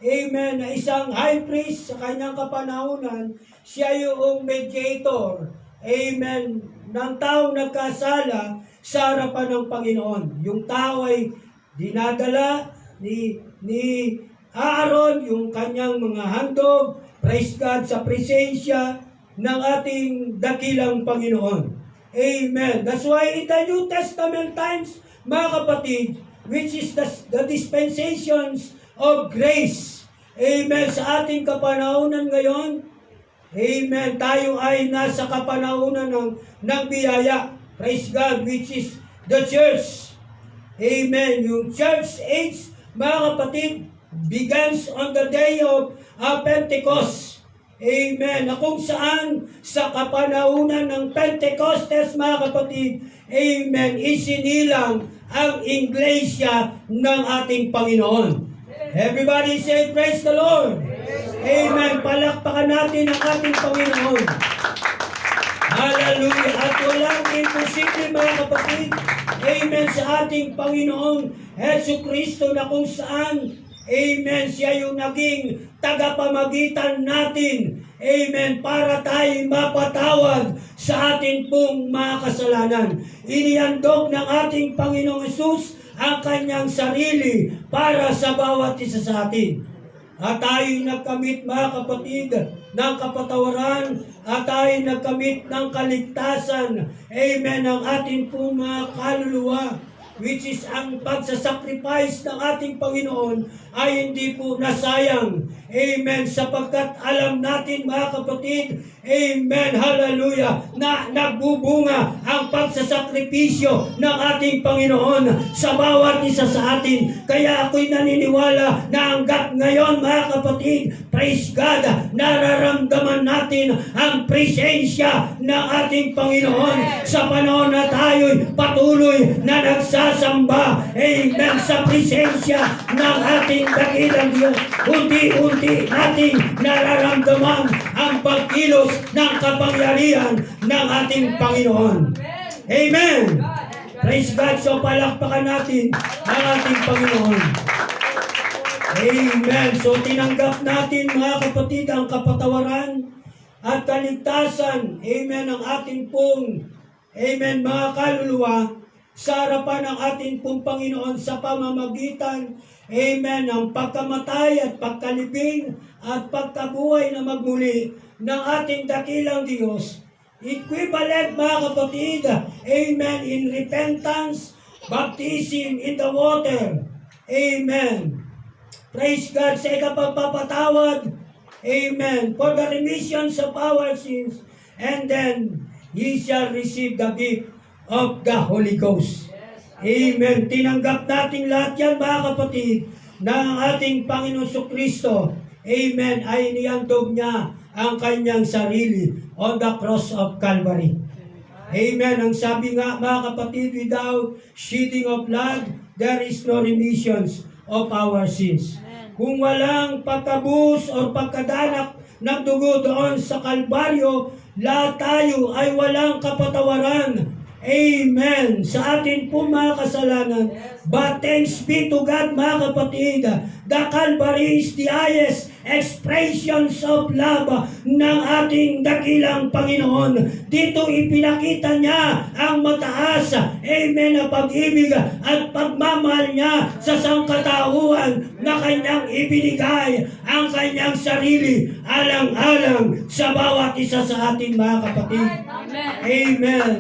amen, na isang high priest sa kanyang kapanahunan, siya yung mediator, amen, ng taong nagkasala sa harapan ng Panginoon. Yung tao ay dinadala ni Aaron, yung kanyang mga handog, praise God, sa presensya ng ating dakilang Panginoon. Amen. That's why in the New Testament times, mga kapatid, which is the dispensations of grace, amen, sa ating kapanahunan ngayon, amen, tayo ay nasa kapanahunan ng biyaya, praise God, which is the church. Amen. Yung church age, mga kapatid, begins on the day of Pentecost. Amen. Na kung saan sa kapanahunan ng Pentecostes, mga kapatid, amen, isinilang ang iglesia ng ating Panginoon. Everybody say, praise the Lord. Amen. Palakpakan natin ang ating Panginoon. Hallelujah. At walang imposible, mga kapatid, amen, sa ating Panginoong Hesus Kristo na kung saan, amen, siya yung naging tagapamagitan natin, amen, para tayo mapatawad sa ating pong mga kasalanan. Inihandog ng ating Panginoong Hesus ang kanyang sarili para sa bawat isa sa atin. At tayo nagkamit, mga kapatid, ng kapatawaran, at tayo nagkamit ng kaligtasan, amen, ng ating pong mga kaluluwa, which is ang pagsasacrifice ng ating Panginoon ay hindi po nasayang. Amen. Sapagkat alam natin, mga kapatid, amen, hallelujah, na nagbubunga ang pagsasakripisyo ng ating Panginoon sa bawat isa sa atin. Kaya ako'y naniniwala na hanggat ngayon, mga kapatid, praise God, nararamdaman natin ang presensya ng ating Panginoon sa panahon na tayo'y patuloy na nagsasamba, amen, sa presensya ng ating dakilang Diyos. Unti-unti nating nararamdaman ang pagkilos ng kapangyarihan ng ating Panginoon. Amen. Praise God. So palakpakan natin ang ating Panginoon. Amen. So tinanggap natin, mga kapatid, ang kapatawaran at kaligtasan, amen, ang ating pong, amen, mga kaluluwa sa harapan ng ating pong Panginoon sa pamamagitan, amen, ng pagkamatay at pagkalibing at pagkabuhay na magmuli ng ating dakilang Diyos. Equivalent, mga kapatid, amen, in repentance, baptism in the water, amen. Praise God, sa ikapagpapatawad, amen, for the remissions of our sins, and then ye shall receive the gift of the Holy Ghost. Amen. Tinanggap natin lahat yan, mga kapatid, na ang ating Panginoon Kristo, amen, ay niyandog niya ang kanyang sarili on the cross of Calvary. Amen. Ang sabi nga, mga kapatid, without shedding of blood, there is no remissions of our sins. Kung walang pagkabuhos o pagkadanak ng dugo doon sa Kalbaryo, lahat tayo ay walang kapatawaran. Amen. Sa atin po mga kasalanan. But thanks be to God mga kapatid. The Calvary is the highest expressions of love ng ating dakilang Panginoon. Dito ipinakita niya ang mataas, amen, na pag-ibig at pagmamahal niya sa sangkatauhan na kanyang ibinigay ang kanyang sarili alang-alang sa bawat isa sa atin mga kapatid. Amen. Amen.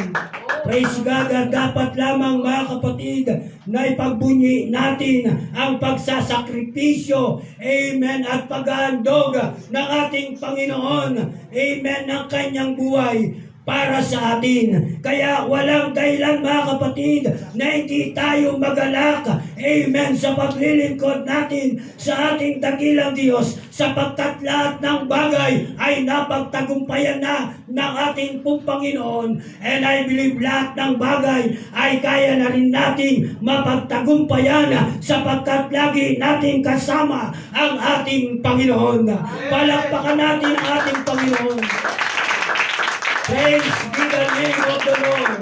Praise God. At dapat lamang mga kapatid na ipagbunyi natin ang pagsasakripisyo, amen, at pag-aandog ng ating Panginoon, amen, ng kanyang buhay para sa atin. Kaya walang dahilan mga kapatid na hindi tayo magalak, amen, sa paglilingkod natin sa ating dakilang Diyos, sapagkat lahat ng bagay ay napagtagumpayan na ng ating pong Panginoon. And I believe lahat ng bagay ay kaya na rin natin mapagtagumpayan sapagkat lagi natin kasama ang ating Panginoon. Palakpakan natin ang ating Panginoon. Praise be the name of the Lord.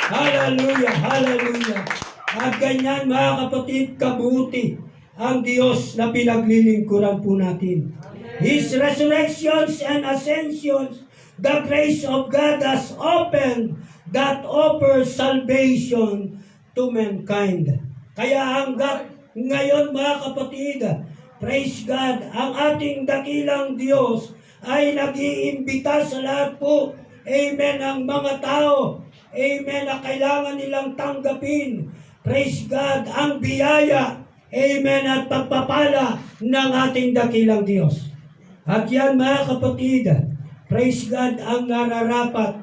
Hallelujah, hallelujah. At ganyan mga kapatid, kabuti ang Diyos na pinaglilingkuran po natin. His resurrections and ascensions, the grace of God has opened that offers salvation to mankind. Kaya hanggat ngayon mga kapatid, praise God, ang ating dakilang Diyos ay nag-iimbita sa lahat po, amen, ang mga tao, amen, na kailangan nilang tanggapin, praise God, ang biyaya, amen, at pagpapala ng ating dakilang Diyos. At yan mga kapatid, praise God, ang nararapat,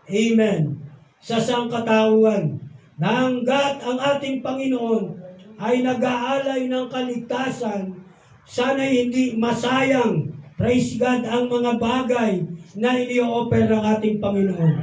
amen, sa sangkatauhan, na hanggat ang ating Panginoon ay nag-aalay ng kaligtasan, sana hindi masayang, praise God, ang mga bagay na ini-offer ng ating Panginoon.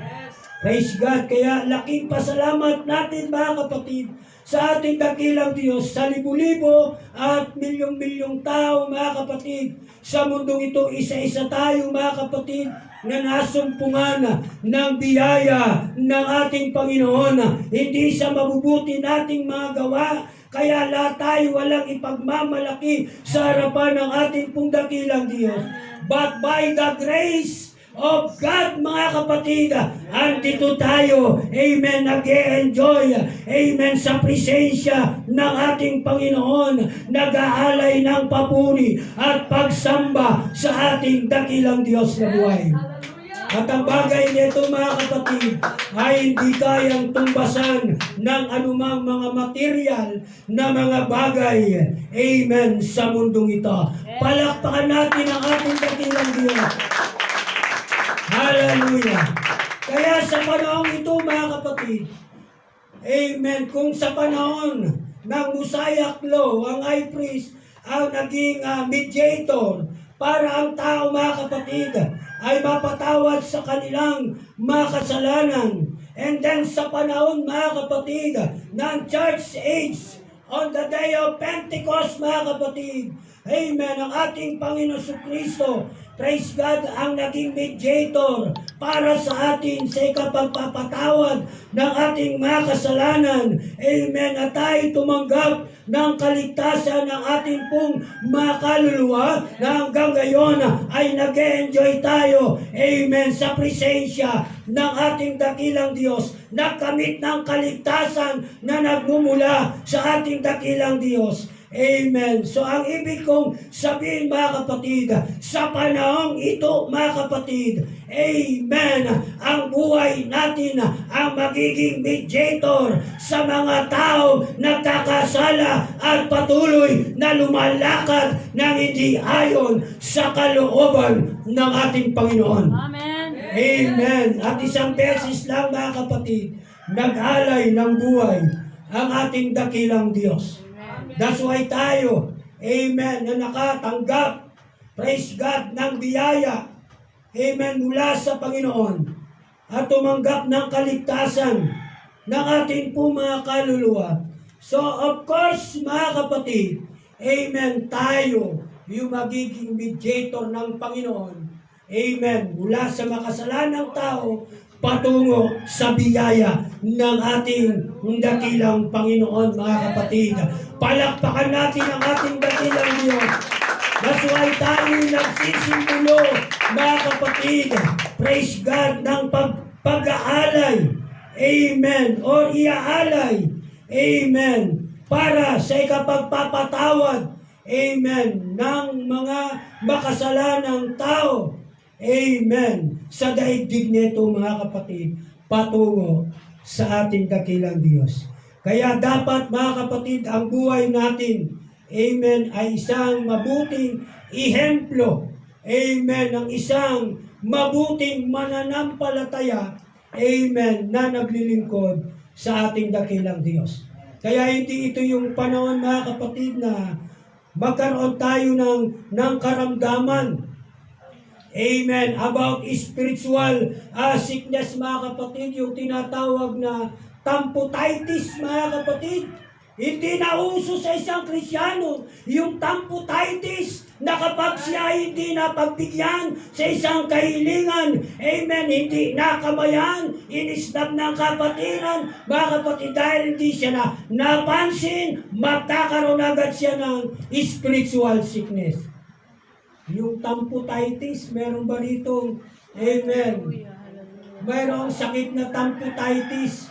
Praise God. Kaya laking pasalamat natin mga kapatid sa ating dakilang Diyos, sa libo-libo at milyong-milyong tao mga kapatid. Sa mundong ito, isa-isa tayo mga kapatid na nasumpungan ng biyaya ng ating Panginoon. Hindi sa mabubuti nating mga gawa, kaya lahat tayo walang ipagmamalaki sa harapan ng ating pong dakilang Diyos. But by the grace of God, mga kapatid, andito tayo, amen, nag-e-enjoy, amen, sa presensya ng ating Panginoon, nag-aalay ng papuri at pagsamba sa ating dakilang Diyos na buhay. At ang bagay nito mga kapatid ay hindi kayang tumbasan ng anumang mga material na mga bagay, amen, sa mundong ito. Palakpakan natin ang ating dakilang Diyos. Hallelujah. Kaya sa panahon ito mga kapatid, amen, kung sa panahon ng Mosaic law, ang high priest ang naging mediator para ang tao mga kapatid ay mapatawad sa kanilang mga kasalanan. And then sa panahon mga kapatid ng church age, on the day of Pentecost mga kapatid, amen, ang ating Panginoon Kristo, praise God, ang naging mediator para sa atin sa ikapagpapatawad ng ating mga kasalanan. Amen. At tayo tumanggap ng kaligtasan ng ating pong mga kaluluwa na hanggang ngayon ay nag-enjoy tayo, amen, sa presensya ng ating dakilang Diyos. Nakamit ng kaligtasan na nagmumula sa ating dakilang Diyos. Amen. So ang ibig kong sabihin mga kapatid, sa panahong ito mga kapatid, amen, ang buhay natin ang magiging mediator sa mga tao nagkakasala at patuloy na lumalakad ng hindi ayon sa kalooban ng ating Panginoon. Amen. Amen. At isang beses lang mga kapatid, nag-alay ng buhay ang ating dakilang Diyos. That's why tayo, amen, na nakatanggap, praise God, ng biyaya, amen, mula sa Panginoon at tumanggap ng kaligtasan ng ating po mga kaluluwa. So, of course, mga kapatid, amen, tayo, yung magiging mediator ng Panginoon, amen, mula sa makasalanang tao, patungo sa biyaya ng ating dakilang Panginoon, mga kapatid. Palakpakan natin ang ating dakilang Diyos. Nasuway tayo nagsisimulo, mga kapatid. Praise God ng pag-aalay. Amen. Or iaalay. Amen. Para sa ikapagpapatawad. Amen. Ng mga makasalanang tao. Amen. Sa daigdig nito, mga kapatid, patungo sa ating dakilang Diyos. Kaya dapat, mga kapatid, ang buhay natin, amen, ay isang mabuting ihemplo. Amen. Ang isang mabuting mananampalataya, amen, na naglilingkod sa ating dakilang Diyos. Kaya hindi ito yung panahon, mga kapatid, na magkaroon tayo ng karamdaman. Amen. About spiritual sickness, mga kapatid, yung tinatawag na tamputitis, mga kapatid. Hindi na uso sa isang Kristyano yung tamputitis na kapag siya hindi napagbigyan sa isang kahilingan, amen, hindi nakamayan, inisnab ng kapatiran, mga kapatid, dahil hindi siya napansin, magkakaroon agad siya ng spiritual sickness. Yung tamputitis, meron ba rito? Amen. Mayroong sakit na tamputitis.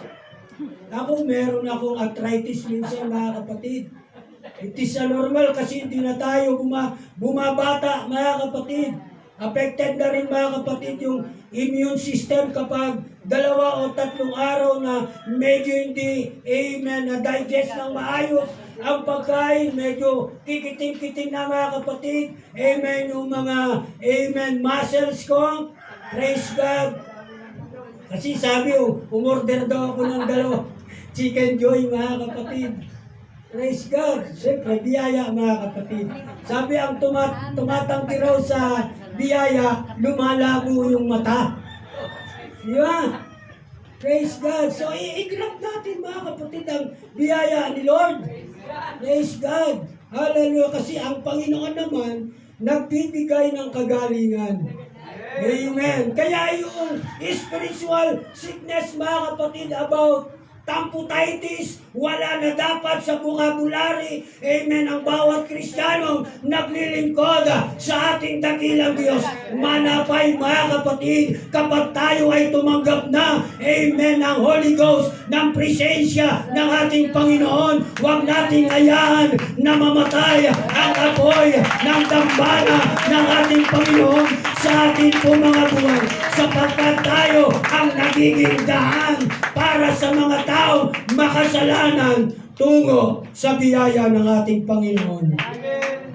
Ako, meron akong arthritis minsan, mga kapatid. It is normal kasi hindi na tayo bumabata, mga kapatid. Affected na rin, mga kapatid, yung immune system kapag 2 o 3 araw na medyo hindi, amen, na-digest ng maayos ang pagkain, medyo kikiting-kiting na, mga kapatid. Amen, yung mga, amen, muscles ko. Praise God. Kasi sabi, umorder daw ako ng 2 chicken joy, mga kapatid. Praise God. Siyempre, biyaya, mga kapatid. Sabi, ang tumatangki raw sa biyaya, lumalabo yung mata. Di ba? Praise God. So, i-grab natin, mga kapatid, ang biyaya ni Lord. Praise God. Hallelujah. Kasi ang Panginoon naman, nagbibigay ng kagalingan. Amen. Kaya yung spiritual sickness, mga kapatid, about tamputitis, wala na dapat sa vocabulary, amen, ang bawat Kristiyanong naglilingkod sa ating dakilang Diyos. Manapay, mga kapatid, kapag tayo ay tumanggap na, amen, ng Holy Ghost, ng presensya ng ating Panginoon, huwag nating hayaan na mamatay ang apoy ng dambana ng ating Panginoon sa ating po mga buhay, sapagkat tayo ang nagiging daan para sa mga tao makasalanan tungo sa biyaya ng ating Panginoon.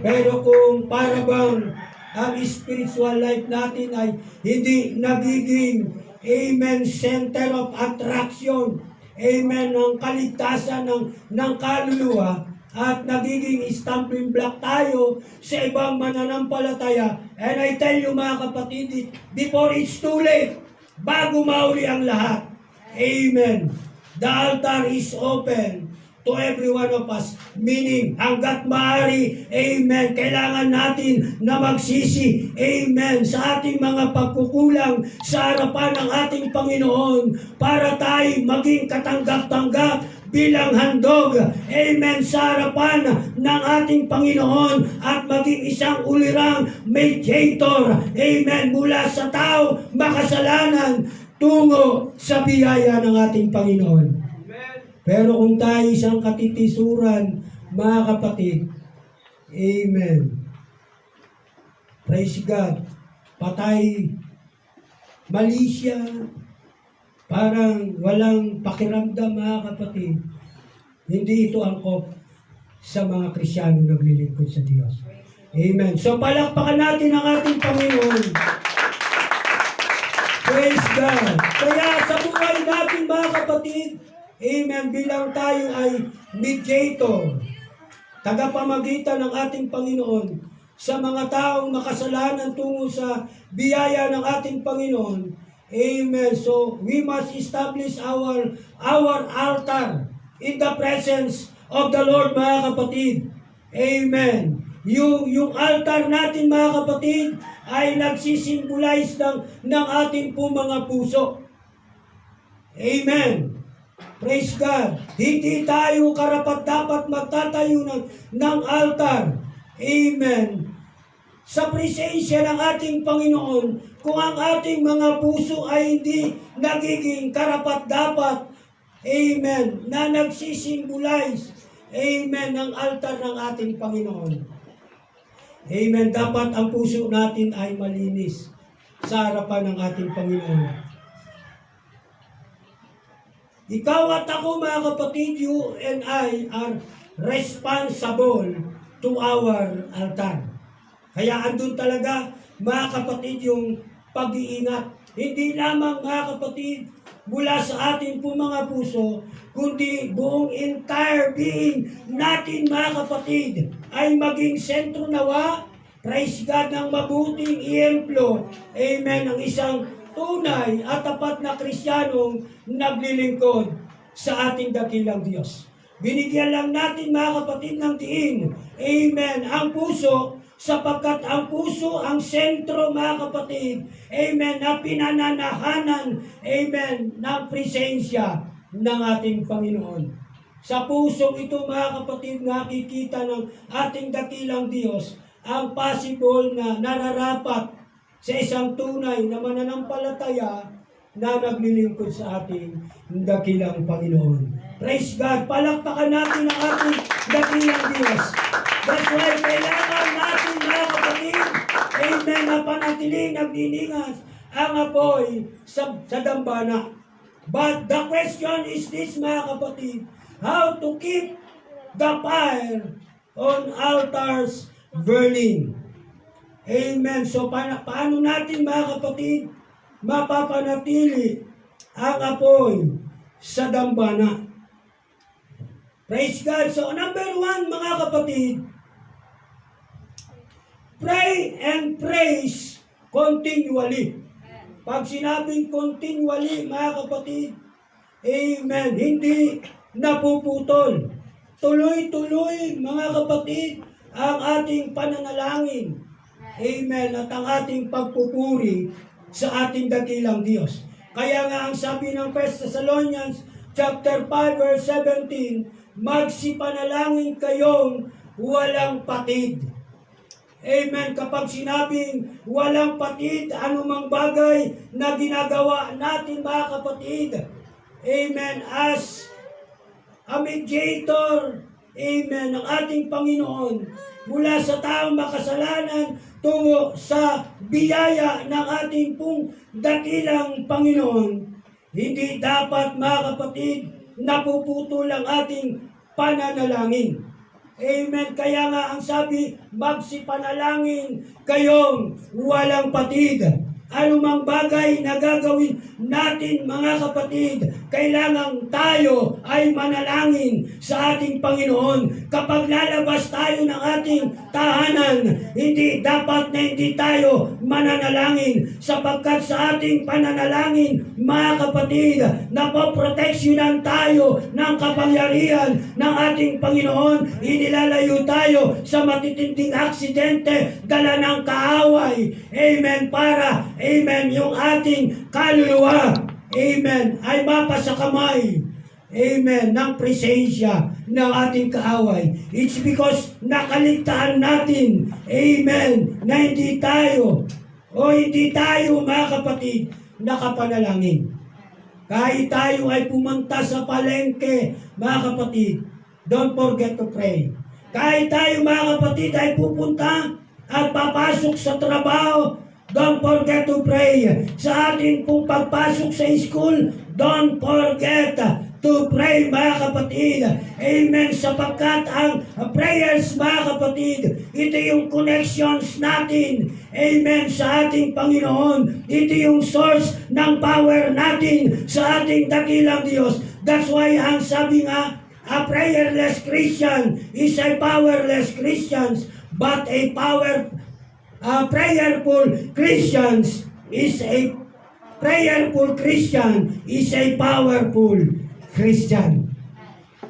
Pero kung para bang ang spiritual life natin ay hindi nagiging, amen, center of attraction, amen, ng kaligtasan ng kaluluwa, at nagiging stumbling block tayo sa ibang mananampalataya. And I tell you, mga kapatid, before it's too late, bago mauli ang lahat, amen, the altar is open to every one of us. Meaning, hanggat maaari, amen, kailangan natin na magsisi, amen, sa ating mga pagkukulang sa harapan ng ating Panginoon para tayo maging katanggap-tanggap bilang handog, amen, sa harapan ng ating Panginoon at maging isang ulirang mediator, amen, mula sa tao makasalanan tungo sa biyaya ng ating Panginoon. Pero kung tayo isang katitisuran, mga kapatid, amen, praise God, patay, mali siya, parang walang pakiramdam, mga kapatid, hindi ito angkop sa mga Krisyano naglilingkod sa Diyos. Amen. So palakpakan natin ang ating Panginoon. Praise God. Kaya sa buhay natin, mga kapatid, amen, bilang tayo ay mediator, tagapamagitan ng ating Panginoon sa mga taong makasalanan tungo sa biyaya ng ating Panginoon. Amen. So, we must establish our altar in the presence of the Lord, mga kapatid. Amen. Yung altar natin, mga kapatid, ay nagsisimbolize ng ating po mga puso. Amen. Praise God. Hindi tayo karapat-dapat magtatayo ng altar. Amen. Sa presensya ng ating Panginoon, kung ang ating mga puso ay hindi nagiging karapat-dapat, amen, na nagsisimbolize, amen, ng altar ng ating Panginoon. Amen. Dapat ang puso natin ay malinis sa harapan ng ating Panginoon. Ikaw at ako, mga kapatid, you and I are responsible to our altar. Kaya andun talaga, mga kapatid, yung pag-iingat. Hindi lamang, mga kapatid, mula sa ating po mga puso, kundi buong entire being natin, mga kapatid, ay maging sentro nawa, praise God, ng mabuting iemplo, amen, ng isang tunay at tapat na Kristiyanong naglilingkod sa ating dakilang Diyos. Binigyan lang natin, mga kapatid, ng diin, amen, ang puso, sapagkat ang puso ang sentro, mga kapatid, amen, na pinananahanan, amen, ng presensya ng ating Panginoon. Sa pusong ito, mga kapatid, nakikita ng ating dakilang Diyos ang possible na nararapat sa isang tunay na mananampalataya na naglilingkod sa ating dakilang Panginoon. Praise God! Palakpakan natin ang ating dakilang Diyos. That's why kailangan natin, mga kapatid, amen, na panatiling nagdiningas ang apoy sa dambana. But the question is this, mga kapatid, how to keep the fire on altars burning. Amen. So, paano natin, mga kapatid, mapapanatili ang apoy sa dambana? Praise God. So, number one, mga kapatid, pray and praise continually. Pag sinabing continually, mga kapatid, amen, hindi napuputol. Tuloy-tuloy, mga kapatid, ang ating pananalangin. Amen. At ang ating pagpupuri sa ating dakilang Diyos. Kaya nga ang sabi ng 1 Thessalonians chapter 5 verse 17, magsipanalangin kayong walang patid. Amen. Kapag sinabing walang patid, anumang bagay na ginagawa natin, mga kapatid, amen, as a mediator, amen, ng ating Panginoon, mula sa taong makasalanan tungo sa biyaya ng ating pong dakilang Panginoon, hindi dapat, mga kapatid, napuputol ang ating pananalangin. Amen. Kaya nga ang sabi, magsipanalangin kayong walang patid. Anumang bagay na gagawin natin, mga kapatid, kailangan tayo ay manalangin sa ating Panginoon. Kapag lalabas tayo ng ating tahanan, hindi dapat na hindi tayo mananalangin, sapagkat sa ating pananalangin, mga kapatid, napoproteksyonan tayo ng kapangyarihan ng ating Panginoon. Inilalayo tayo sa matitinding aksidente, dala ng kaaway. Amen. Para amen, yung ating kaluluwa, amen, ay mapasakamay, amen, ng presensya ng ating kaaway. It's because nakaligtaan natin, amen, na hindi tayo, mga kapatid, nakapanalangin. Kahit tayo ay pumunta sa palengke, mga kapatid, don't forget to pray. Kahit tayo, mga kapatid, ay pupunta at papasok sa trabaho, don't forget to pray. Sa ating pong pagpasok sa school, don't forget to pray, mga kapatid. Amen. Sapagkat ang prayers, mga kapatid, ito yung connections natin. Amen. Sa ating Panginoon. Ito yung source ng power natin sa ating dakilang Diyos. That's why ang sabi nga, a prayerless Christian is a powerless Christian, but a prayerful Christian is a powerful Christian.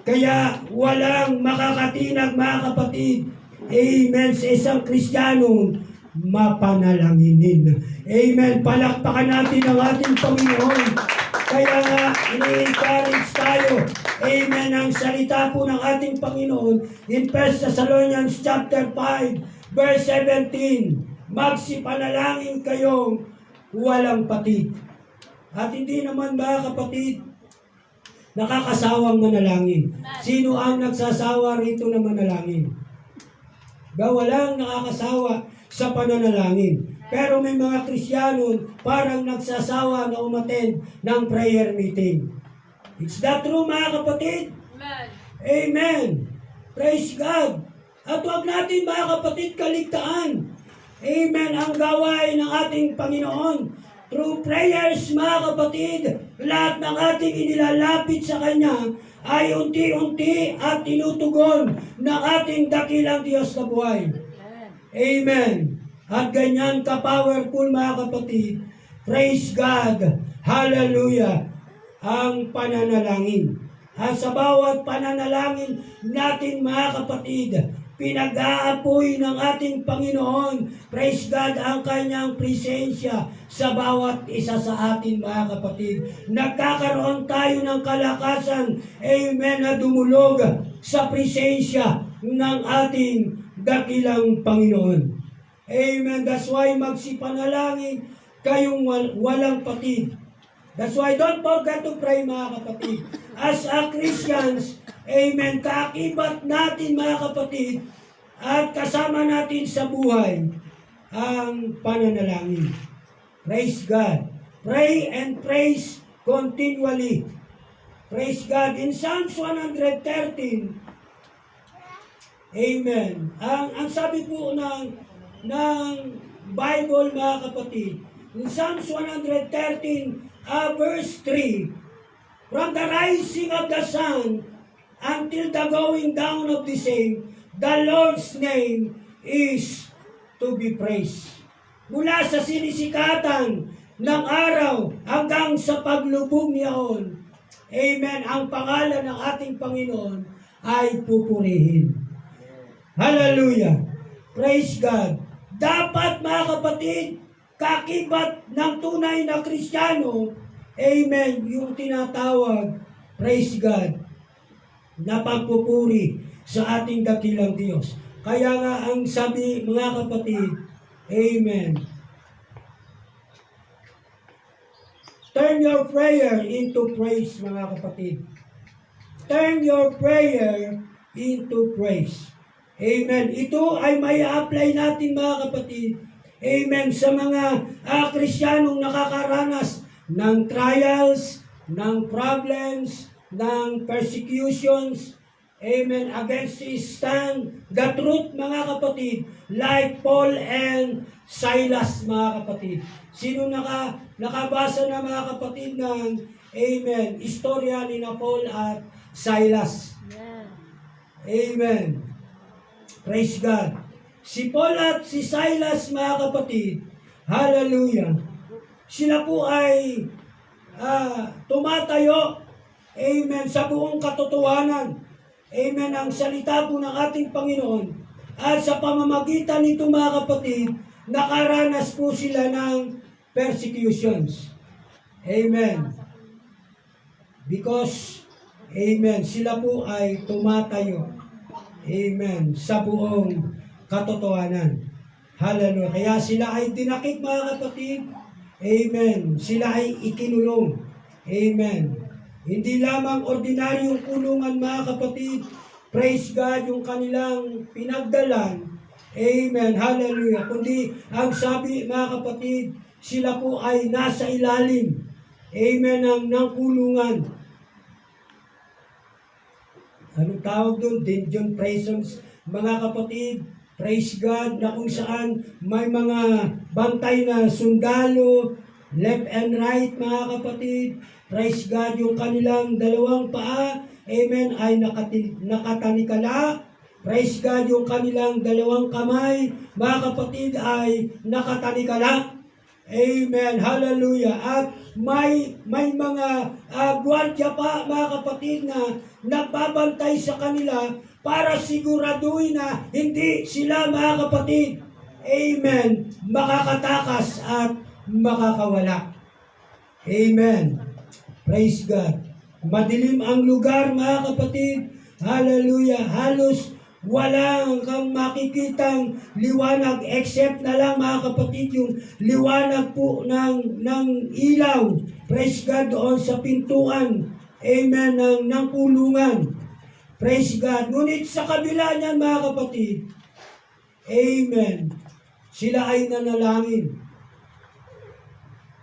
Kaya walang makakatinag, mga kapatid, amen, sa isang Kristiyanong mapanalanginin. Amen. Palakpakan natin ang ating Panginoon. Kaya nga, ini-encourage tayo. Amen. Ang salita po ng ating Panginoon in 1 Thessalonians chapter 5, verse 17. Magsipanalangin kayong walang patid. At hindi naman mga kapatid, nakakasawang manalangin. Sino ang nagsasawa rito na manalangin? Walang nakakasawa sa pananalangin. Pero may mga Kristiyano parang nagsasawa na umattend ng prayer meeting. It's that true mga kapatid? Amen. Amen. Praise God. At huwag natin mga kapatid kaligtaan. Amen. Ang gawain ng ating Panginoon. Through prayers mga kapatid, lahat ng ating inilalapit sa Kanya ay unti-unti at tinutugon ng ating dakilang Diyos na buhay. Amen. At ganyan ka-powerful mga kapatid. Praise God. Hallelujah. Ang pananalangin. At sa bawat pananalangin natin mga kapatid, pinag-aapoy ng ating Panginoon, praise God, ang kanyang presensya sa bawat isa sa atin mga kapatid. Nagkakaroon tayo ng kalakasan, amen, na dumulog sa presensya ng ating dakilang Panginoon. Amen. That's why magsipanalangin kayong walang patid. That's why don't forget to pray mga kapatid. As a Christians, amen, kaakibat natin mga kapatid at kasama natin sa buhay ang pananalangin. Praise God. Pray and praise continually. Praise God. In Psalms 113, amen. Ang sabi po ng Bible mga kapatid, in Psalms 113, verse 3, from the rising of the sun until the going down of the same, the Lord's name is to be praised. Mula sa sinisikatan ng araw hanggang sa paglubog niyaon, amen, ang pangalan ng ating Panginoon ay pupurihin. Hallelujah. Praise God. Dapat mga kapatid, kakibat ng tunay na Kristiyano, amen, yung tinatawag, praise God, na pagpupuri sa ating dakilang Diyos. Kaya nga ang sabi mga kapatid, amen, turn your prayer into praise mga kapatid. Turn your prayer into praise. Amen. Ito ay may apply natin mga kapatid. Amen. Sa mga Kristiyanong nakakaranas ng trials, ng problems, ng persecutions. Amen. Against his stand the truth mga kapatid. Like Paul and Silas mga kapatid. Sino nakabasa na mga kapatid ng amen, istorya ni na Paul at Silas? Amen. Praise God. Si Paul at si Silas mga kapatid, hallelujah, sila po ay tumatayo, amen, sa buong katotohanan, amen, ang salita po ng ating Panginoon. At sa pamamagitan nito mga kapatid, nakaranas po sila ng persecutions. Amen. Because, amen, sila po ay tumatayo, amen, sa buong katotohanan. Hallelujah. Kaya sila ay dinakip mga kapatid. Amen. Sila ay ikinulong. Amen. Hindi lamang ordinaryong kulungan mga kapatid. Praise God, yung kanilang pinagdalan. Amen. Hallelujah. Kundi ang sabi mga kapatid, sila po ay nasa ilalim. Amen. ng kulungan. Anong tawag doon? Dungeon prisons. Mga kapatid, praise God, na kung saan may mga bantay na sundalo, left and right mga kapatid. Praise God, yung kanilang dalawang paa, amen, ay nakatanikala. Praise God, yung kanilang dalawang kamay, mga kapatid, ay nakatanikala. Amen. Hallelujah. At may mga gwardiya pa mga kapatid na nagbabantay sa kanila para siguraduhin na hindi sila mga kapatid, amen, makakatakas at makakawala. Amen. Praise God. Madilim ang lugar, mga kapatid. Hallelujah. Halos walang kang makikitang liwanag except na lang, mga kapatid, yung liwanag po ng ilaw. Praise God, doon sa pintuan. Amen. Ng kulungan. Praise God. Ngunit sa kabila niyan, mga kapatid, amen, sila ay nanalangin.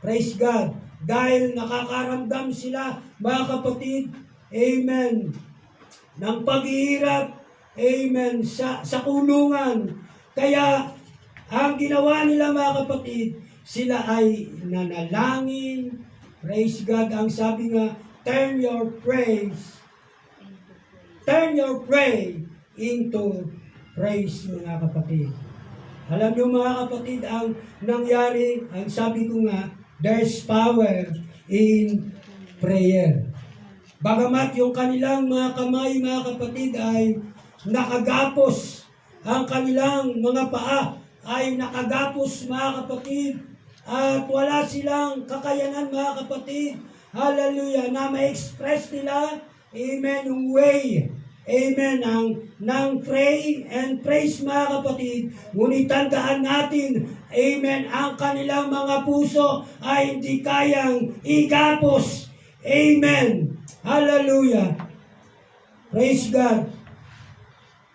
Praise God. Dahil nakakaramdam sila, mga kapatid, amen, ng paghihirap, amen, sa kulungan. Kaya, ang ginawa nila, mga kapatid, sila ay nanalangin. Praise God. Ang sabi nga, turn your prayer into praise, mga kapatid. Alam niyo, mga kapatid, ang nangyari, ang sabi ko nga, there's power in prayer. Bagamat yung kanilang mga kamay, mga kapatid, ay nakagapos, ang kanilang mga paa ay nakagapos, mga kapatid, at wala silang kakayanan, mga kapatid, hallelujah, na ma-express nila, amen, yung way, amen, ng pray and praise, mga kapatid. Ngunit tandaan natin, amen, ang kanilang mga puso ay hindi kayang igapos, amen, hallelujah, praise God,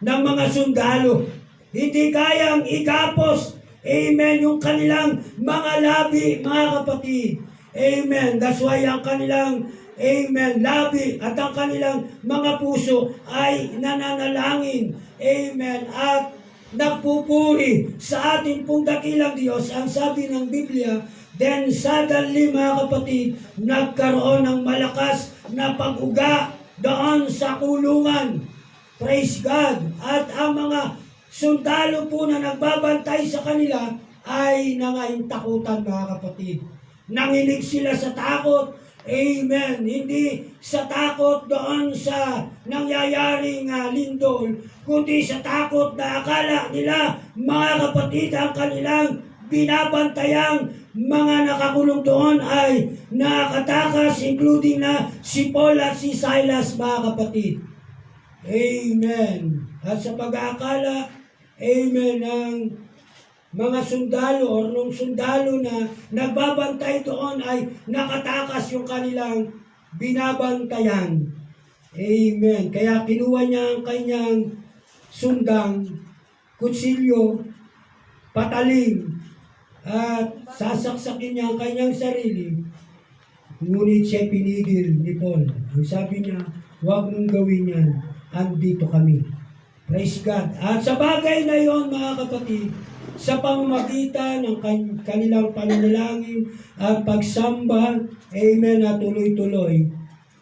ng mga sundalo. Hindi kayang igapos, amen, yung kanilang mga labi, mga kapatid, amen. That's why ang kanilang, amen, labi at ang kanilang mga puso ay nananalangin, amen, at nagpupuri sa ating pong dakilang Diyos. Ang sabi ng Biblia, then suddenly, mga kapatid, nagkaroon ng malakas na pag-uga doon sa kulungan. Praise God. At ang mga sundalo po na nagbabantay sa kanila ay nangaintakutan, mga kapatid. Nanginig sila sa takot. Amen. Hindi sa takot doon sa nangyayaring lindol, kundi sa takot na akala nila, mga kapatid, ang kanilang binabantayang mga nakakulong doon ay nakatakas, including na si Paul at si Silas, mga kapatid. Amen. At sa pag-aakala, amen, ng mga sundalo o nung sundalo na nagbabantay doon ay nakatakas yung kanilang binabantayan. Amen. Kaya kinuha niya ang kanyang sundang, kutsilyo, patalim, at sasaksakin niya ang kanyang sarili. Ngunit siya pinigil ni Paul. Ang sabi niya, huwag mong gawin yan. Andito kami. Praise God. At sa bagay na yon, mga kapatid, sa pamamagitan ng kanilang pananalangin at pagsamba, amen, at tuloy-tuloy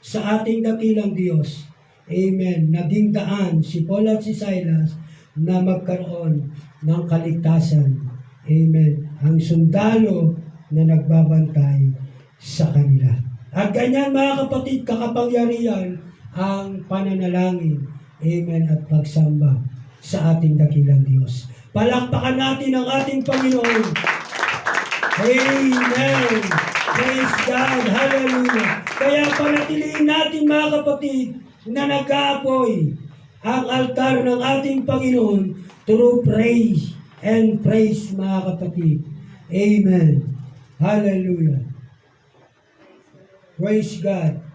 sa ating dakilang Diyos, amen, naging daan si Paul at si Silas na magkaroon ng kaligtasan, amen, ang sundalo na nagbabantay sa kanila. At ganyan, mga kapatid, kakapangyarihan ang pananalangin, amen, at pagsamba sa ating dakilang Diyos. Palakpakan natin ang ating Panginoon. Amen. Praise God. Hallelujah. Kaya panatiliin natin, mga kapatid, na nag-aapoy ang altar ng ating Panginoon through praise and praise, mga kapatid. Amen. Hallelujah. Praise God.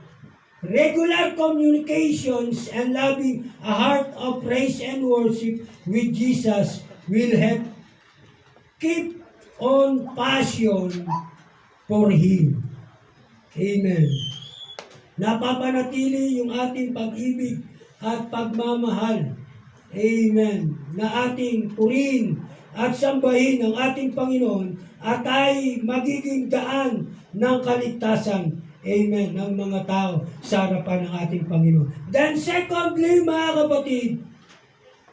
Regular communications and loving a heart of praise and worship with Jesus will help keep on passion for Him. Amen. Napapanatili yung ating pag-ibig at pagmamahal. Amen. Na ating purihin at sambahin ang ating Panginoon at ay magiging daan ng kaligtasan. Amen. Ng mga tao sa harapan ng ating Panginoon. Then secondly, mga kapatid,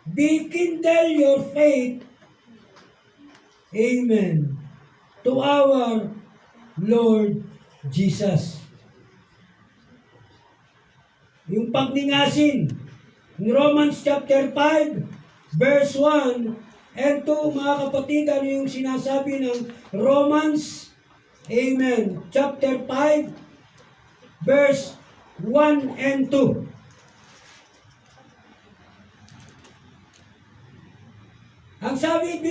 rekindle your faith, amen, to our Lord Jesus. Yung pagningasin, in Romans chapter 5, verse 1 and 2, mga kapatid, ano yung sinasabi ng Romans, amen, chapter 5, verse 1 and 2. Ang sabi,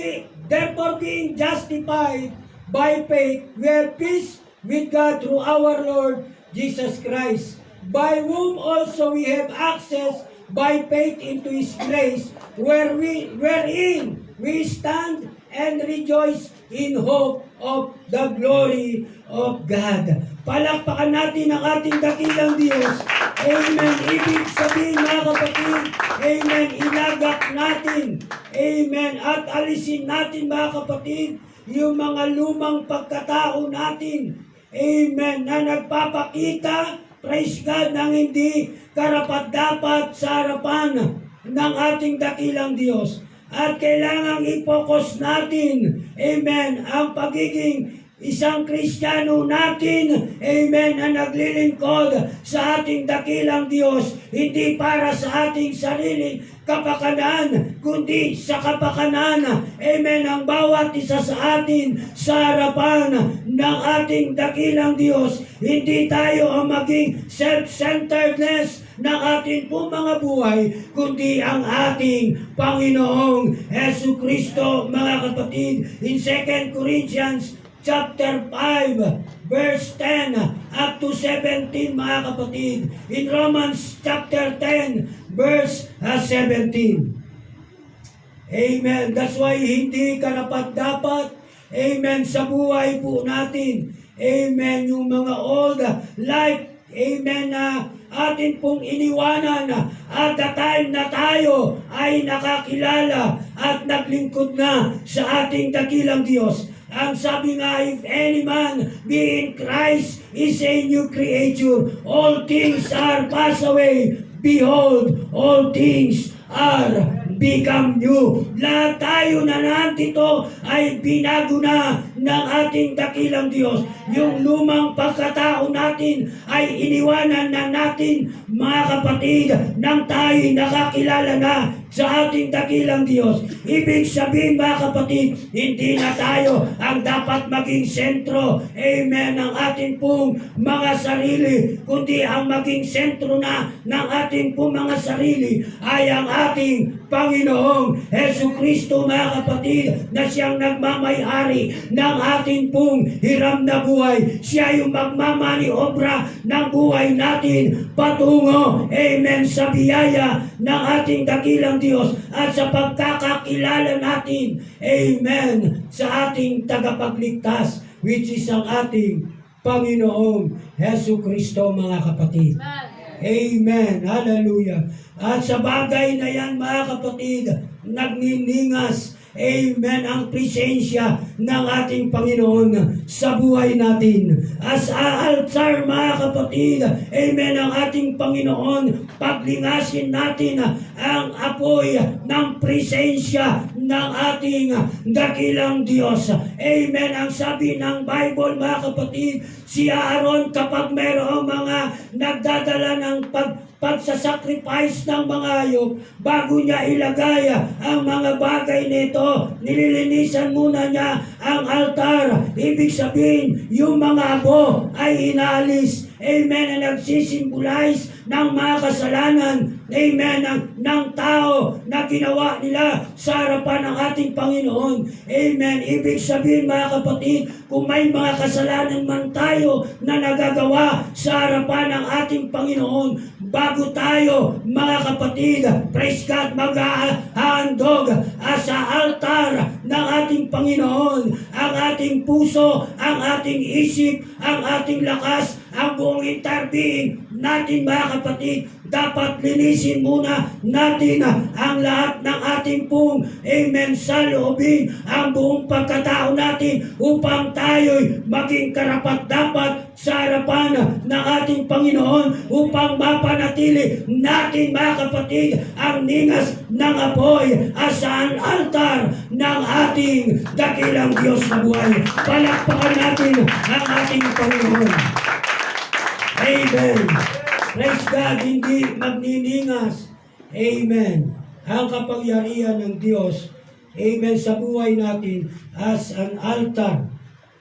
therefore being justified by faith, we have peace with God through our Lord Jesus Christ, by whom also we have access by faith into His grace, wherein we stand and rejoice in hope of the glory of God. Palakpakan natin ang ating dakilang Diyos. Amen. Ibig sabihin, mga kapatid, amen, ilagak natin, amen, at alisin natin, mga kapatid, yung mga lumang pagkatao natin, amen, na nagpapakita, praise God, ng hindi karapat-dapat sa harapan ng ating dakilang Diyos. At kailangang i-focus natin, amen, ang pagiging isang Kristiyano natin, amen, na naglilingkod sa ating dakilang Diyos, hindi para sa ating sariling kapakanan, kundi sa kapakanan, amen, ang bawat isa sa atin sa harapan ng ating dakilang Diyos. Hindi tayo ang maging self-centeredness ng ating pong mga buhay, kundi ang ating Panginoong Hesu Kristo, mga kapatid. In 2 Corinthians chapter 5, verse 10 up to 17, mga kapatid. In Romans chapter 10, verse 17. Amen. That's why hindi karapat-dapat, amen, sa buhay po natin, amen, yung mga old life, amen, na atin pong iniwanan at the time na tayo ay nakakilala at naglingkod na sa ating dakilang Diyos. Ang sabi nga, if any man be in Christ is a new creature. All things are passed away. Behold, all things are become new. Lahat tayo na nandito ay binago na ng ating dakilang Diyos. Yung lumang pagkatao natin ay iniwanan na natin, mga kapatid, nang tayo nakakilala na sa ating dakilang Diyos. Ibig sabihin, mga kapatid, hindi na tayo ang dapat maging sentro, amen, ng ating pong mga sarili, kundi ang maging sentro na ng ating pong mga sarili ay ang ating Panginoong Hesu Kristo, mga kapatid, na siyang nagmamay-ari ng ating pong hiram na buhay. Siya yung magmamaniobra ng buhay natin patungo, amen, sa biyaya ng ating dakilang Diyos at sa pagkakakilala natin, amen, sa ating tagapagligtas, which is ang ating Panginoong Hesu Kristo, mga kapatid. Amen. Hallelujah. At sa bagay na yan, mga kapatid, nagniningas, amen, ang presensya ng ating Panginoon sa buhay natin. As aaltar, mga kapatid, amen, ang ating Panginoon, paglingasin natin ang apoy ng presensya ng ating dakilang Diyos. Amen. Ang sabi ng Bible, mga kapatid, si Aaron, kapag mayroong mga nagdadala ng pagsasacrifice ng mga hayop, bago niya ilagay ang mga bagay nito, nililinisan muna niya ang altar. Ibig sabihin, yung mga abo ay inaalis. Amen. Na nagsisimbolize ng mga kasalanan, amen, ng tao na ginawa nila sa harapan ng ating Panginoon. Amen. Ibig sabihin, mga kapatid, kung may mga kasalanan man tayo na nagagawa sa harapan ng ating Panginoon, bago tayo, mga kapatid, praise God, maghahandog sa altar ng ating Panginoon, ang ating puso, ang ating isip, ang ating lakas, ang buong interbeing natin, mga kapatid, dapat linisin muna natin ang lahat ng ating pong, amen, saloobin, ang buong pagkatao natin upang tayo'y maging karapat-dapat sa harapan ng ating Panginoon, upang mapanatili natin, mga kapatid, ang ningas ng apoy sa altar ng ating dakilang Diyos na buhay. Palakpakan natin ang ating Panginoon. Amen. Praise God, hindi magniningas, amen, ang kapangyarihan ng Diyos, amen, sa buhay natin as an altar,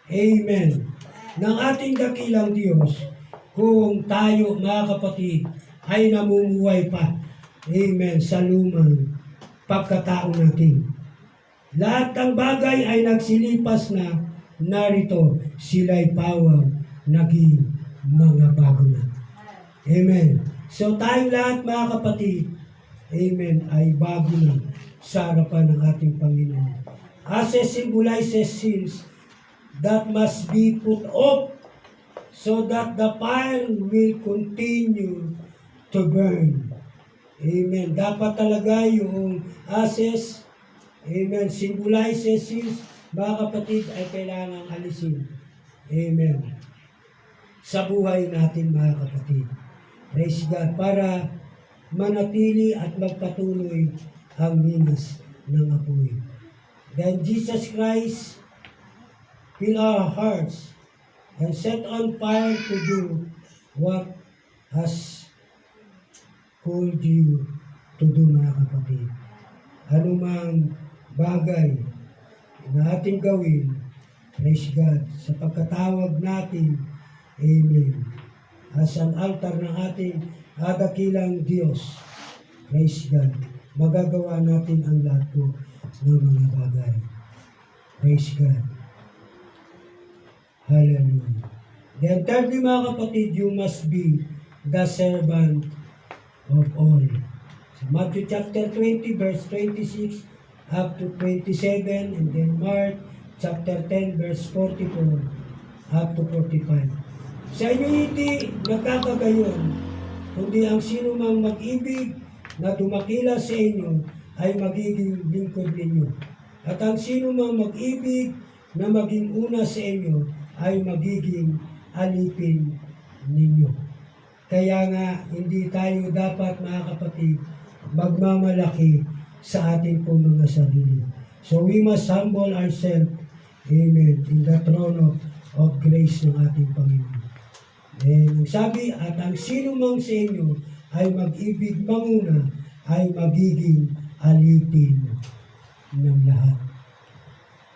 amen, ng ating dakilang Diyos. kung tayo mga kapatid ay namumuhay pa. Amen. Sa lumang pagkatao natin. Lahat ng bagay ay nagsilipas na, narito sila'y pawang naging mga bago na. Amen. So tayong lahat mga kapatid, amen, ay bago na sa harapan ng ating Panginoon. As it symbolizes sins that must be put off so that the fire will continue to burn. Amen. Dapat talaga yung ashes, amen, symbolizes sins, mga kapatid, ay kailangang alisin. Amen. Sa buhay natin mga kapatid. Praise God. Para manatili at magpatuloy ang minas ng apoy. Then Jesus Christ fill our hearts and set on fire to do what has called you to do, mga kapatid. Anumang bagay na ating gawin, praise God, sa pagkatawag natin, amen, as an altar ng ating dakilang Diyos, praise God, magagawa natin ang lahat po ng mga bagay. Praise God. Hallelujah. Then thirdly, mga kapatid, you must be the servant of all. So Matthew chapter 20, verse 26 up to 27, and then Mark chapter 10, verse 44 up to 45. Sa inyo hindi nagkakagayon, kundi ang sino mang mag-ibig na dumakila sa inyo ay magiging lingkod ninyo. At ang sino mang mag-ibig na maging una sa inyo ay magiging alipin ninyo. Kaya nga, hindi tayo dapat, mga kapatid, magmamalaki sa ating pong mga sarili. So we must humble ourselves, amen, in the throne of grace ng ating Panginoon. And sabi, at ang sino mang sa inyo ay mag-ibig manguna ay magiging alipin ng lahat.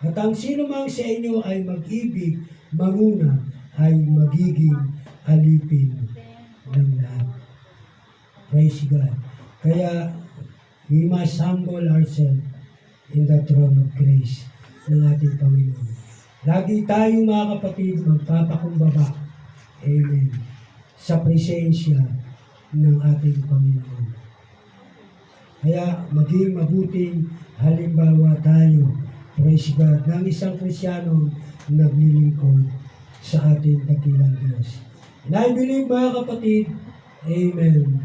At ang sino mang sa inyo ay mag-ibig manguna ay magiging alipin ng lahat. Praise God. Kaya we must humble ourselves in the throne of grace ng ating Panginoon. Lagi tayo, mga kapatid, magpapakumbaba, amen, sa presensya ng ating Panginoon. Kaya maging mabuting halimbawa tayo, praise God, ng isang Kristiyanong naglilingkod sa ating dakilang Diyos. And I believe, mga kapatid, amen,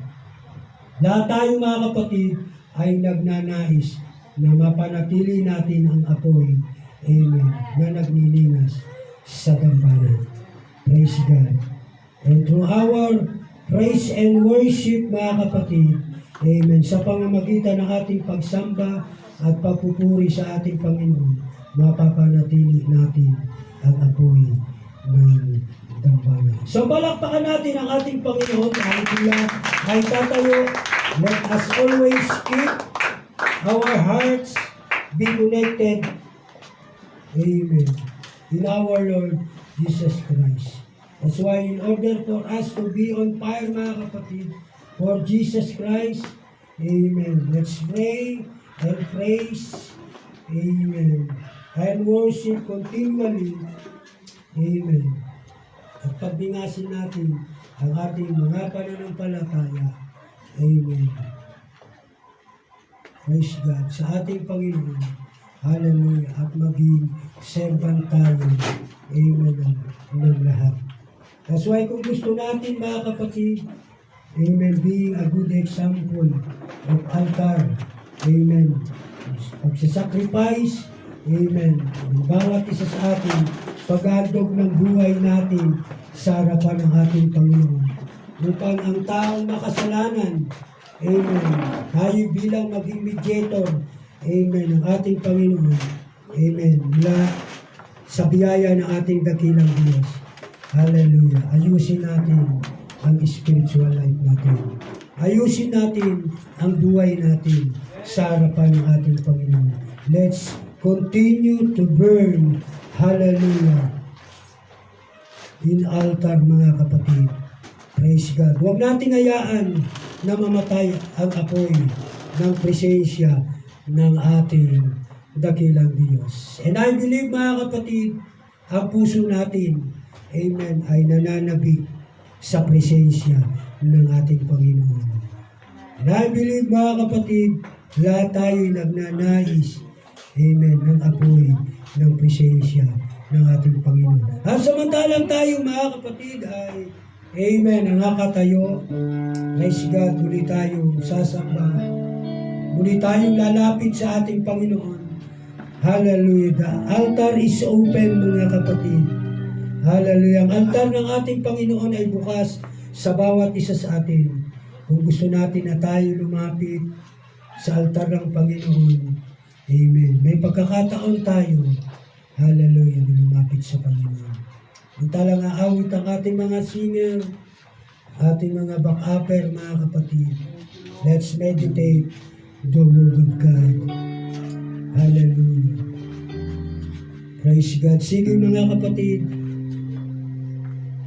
lahat tayo, mga kapatid, ay nagnanais na mapanatili natin ang apoy, amen, na naglilinas sa dambana. Praise God. And through our praise and worship, mga kapatid, amen, sa pamamagitan ng ating pagsamba at pagpupuri sa ating Panginoon, mapapanatili natin ang apoy ng dambana. So palakpakan natin ang ating Panginoon kahit sila ay tatayo. Let us always keep our hearts be connected, amen, in our Lord Jesus Christ. That's why in order for us to be on fire, mga kapatid, for Jesus Christ, amen, let's pray and praise, amen, and worship continually, amen. At pagbingasin natin ang ating mga pananampalataya, amen. Praise God sa ating Panginoon, hallelujah, at maging servant tayo, amen, ng lahat. That's why kung gusto natin, mga kapatid, amen, being a good example of altar, amen, pagsasacrifice, amen, bawat isa sa atin, pag-adog ng buhay natin sa harapan ng ating Panginoon, upang ang taong makasalanan, amen, tayo bilang maging mediator, amen, ng ating Panginoon, amen, mula sa biyaya ng ating dakilang Diyos. Hallelujah. Ayusin natin ang spiritual life natin. Ayusin natin ang buhay natin sa harapan ng ating Panginoon. Let's continue to burn, hallelujah, in altar, mga kapatid. Praise God. Huwag nating hayaan na mamatay ang apoy ng presensya ng ating dakilang Diyos. And I believe, mga kapatid, ang puso natin, amen, ay nananabik sa presensya ng ating Panginoon. And I believe, mga kapatid, lahat tayo nagnanais, amen, ng apoy ng presensya ng ating Panginoon. At samantalang tayo, mga kapatid, ay amen, ang nakatayo. Praise God, muli tayong sasamba. Muli tayong lalapit sa ating Panginoon. Hallelujah. The altar is open, mga kapatid. Hallelujah. Ang altar ng ating Panginoon ay bukas sa bawat isa sa atin. Kung gusto natin na tayo lumapit sa altar ng Panginoon. Amen. May pagkakataon tayo. Hallelujah. Na lumapit sa Panginoon. Ang talang aawit ang ating mga singer, ating mga back-upper, mga kapatid. Let's meditate the Word of God. Hallelujah. Praise God. Sige, mga kapatid,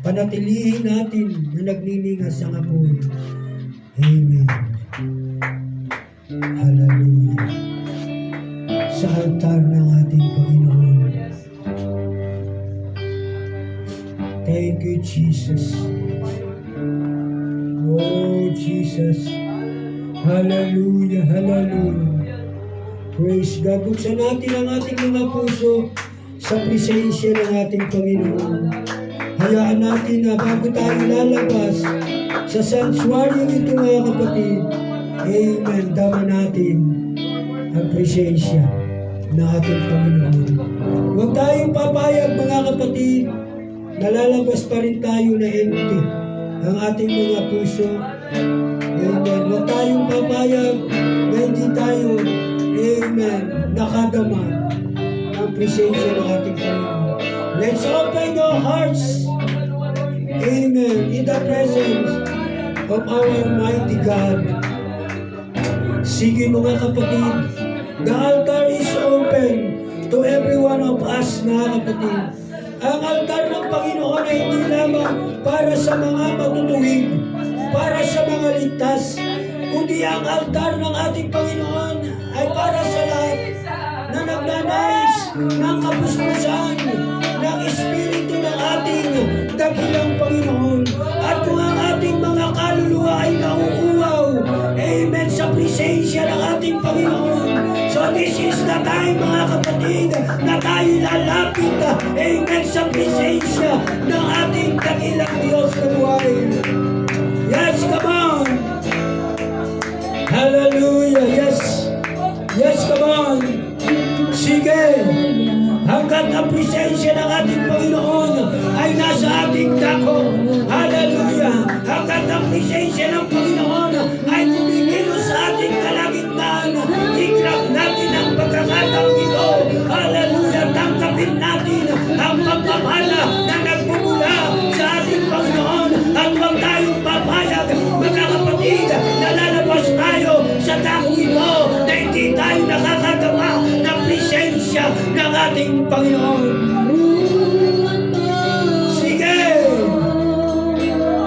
panatilihin natin na nagniningas ang apoy. Amen. Hallelujah. Sa altar ng ating Panginoon. Thank you, Jesus. Oh, Jesus. Hallelujah, hallelujah. Praise God. Buksan natin ang ating mga puso sa presensya ng ating Panginoon. Hayaan natin na bago tayo lalabas sa sanctuary ito, mga kapatid, amen, dama natin ang presensya ng ating Panginoon. Huwag tayong papayag, mga kapatid, nalalabas pa rin tayo na empty ang ating mga puso. Amen. Huwag tayong papayag na hindi tayo, amen, nakadama ang presensya ng ating Panginoon. Let's open our hearts, amen, in the presence of our mighty God. Sige, mga kapatid, the altar is open to every one of us, mga kapatid. Ang altar ng Panginoon ay hindi lamang para sa mga matutuwid, para sa mga ligtas, kundi ang altar ng ating Panginoon ay para sa lahat na nagnanais ng kapuspusan ng Espiritu ng ating dakilang Panginoon. At kung ang ating mga kaluluwa ay nauuwaw, amen, sa presensya ng ating Panginoon. So this is the time, mga kapatid, na tayo lalapit, amen, sa presensya ng ating dakilang Diyos na buhay. Yes, come on! Hallelujah! Yes! Yes, come on! Sige! Hanggat ang presensya ng ating Panginoon ay nasa ating dako. Hallelujah! Hanggat ang presensya ng Panginoon ay kumikilos sa ating kalagitnaan, i-grab natin ang pagkakataong ito. Hallelujah! Tanggapin natin ang pagpapala na nagmumula sa ating Panginoon at huwag tayong papayag, mga kapatid, na lalabas tayo sa dako ito na hindi tayo nakakagawa ng presensya ng ating Panginoon. Sige!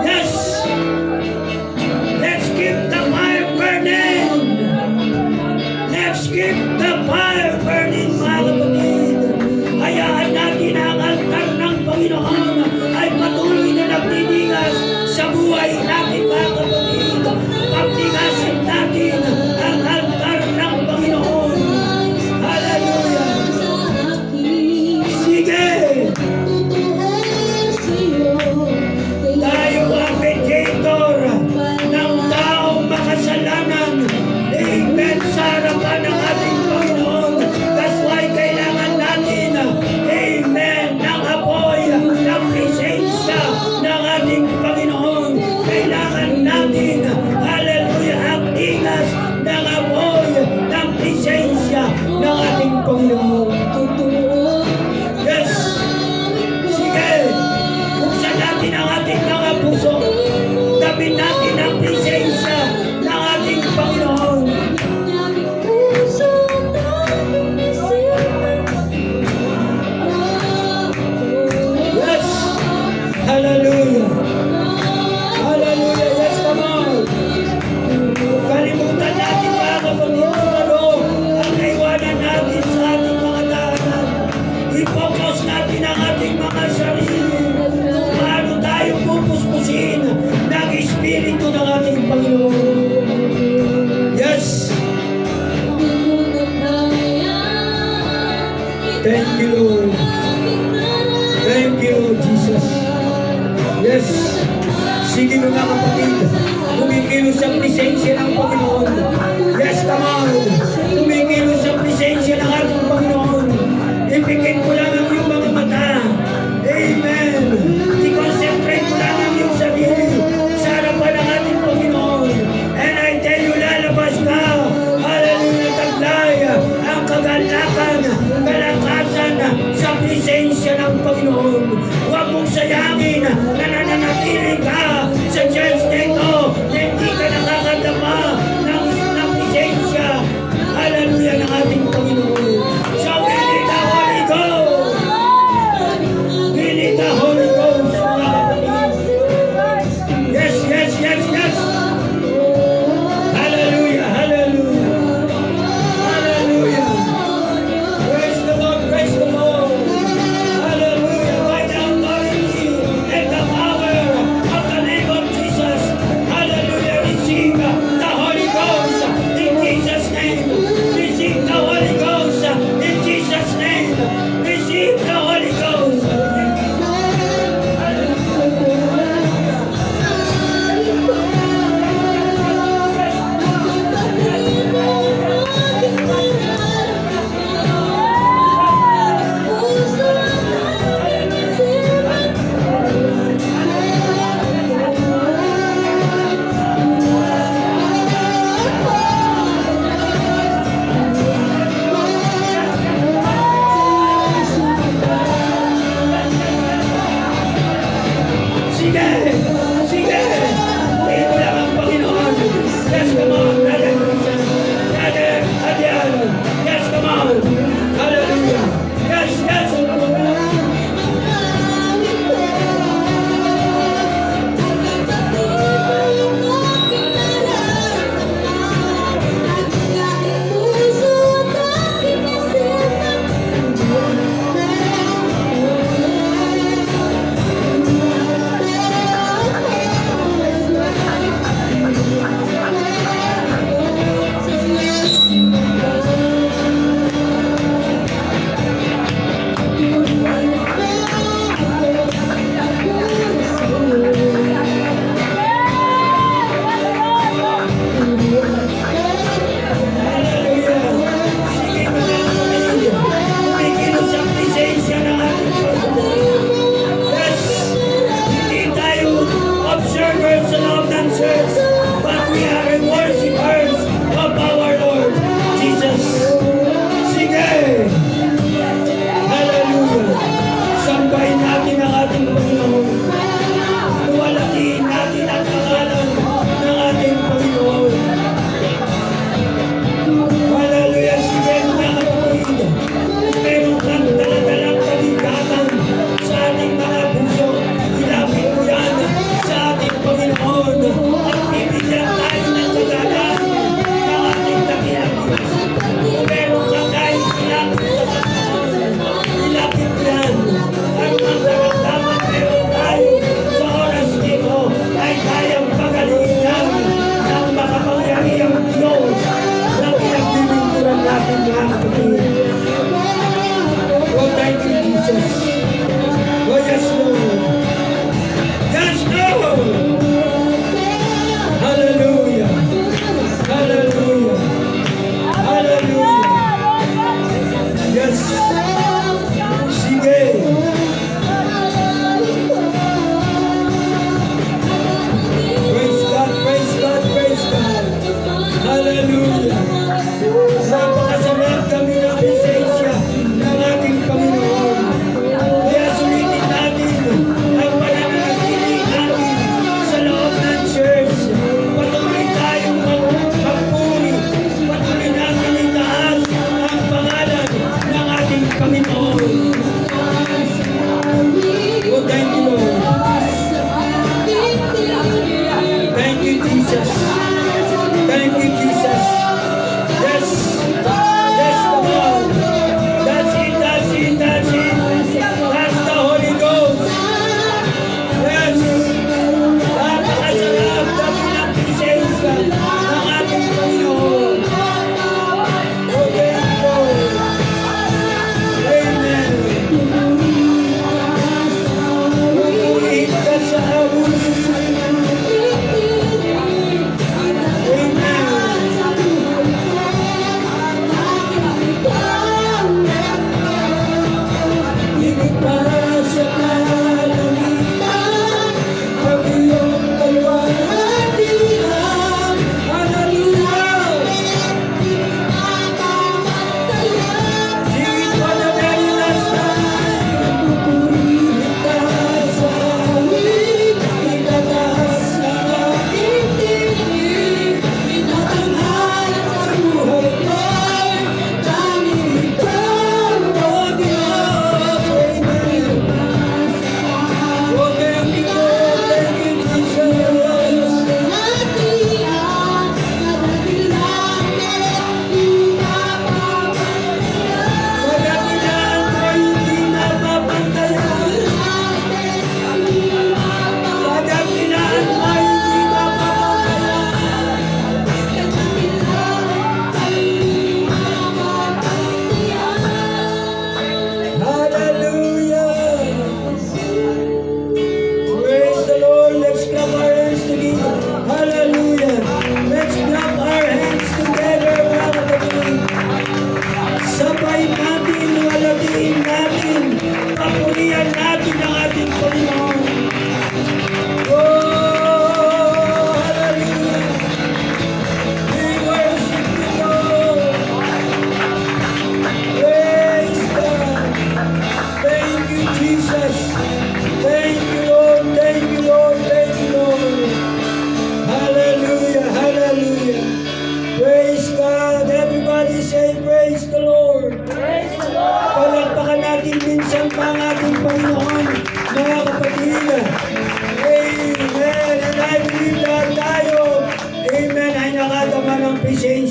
Yes! Let's keep the fire burning! Let's keep the fire burning, mga kapatid! Hayaan natin ang altar ng Panginoon ay patuloy na nagniningas sa buhay natin, mga kapatid. Pagningasin natin ang altar ng Panginoon. Hallelujah! Sige! Tayo ang mediator ng taong makasalanan. Amen. Sa harapan ng ating Panginoon. That's why kailangan natin, amen, ng apoy, ng presensya ng ating Panginoon. Kailangan natin, hallelujah, ang ingas ng apoy, ng presensya ng ating Panginoon. Yes! Sige! Buksan natin ang ating mga puso. Gawin natin ang presensya ng ating Panginoon. Yes! Hallelujah! Hallelujah! na nananatili ka sa church nito, na hindi ka nakakadama ng lisensya. Hallelujah ng ating Panginoon. So we need the Holy Ghost. We need the Holy Ghost, mga kapatid. Yes, yes, yes, yes. Hallelujah, hallelujah. Hallelujah. Praise the Lord, praise the Lord. Hallelujah. By the authority and the power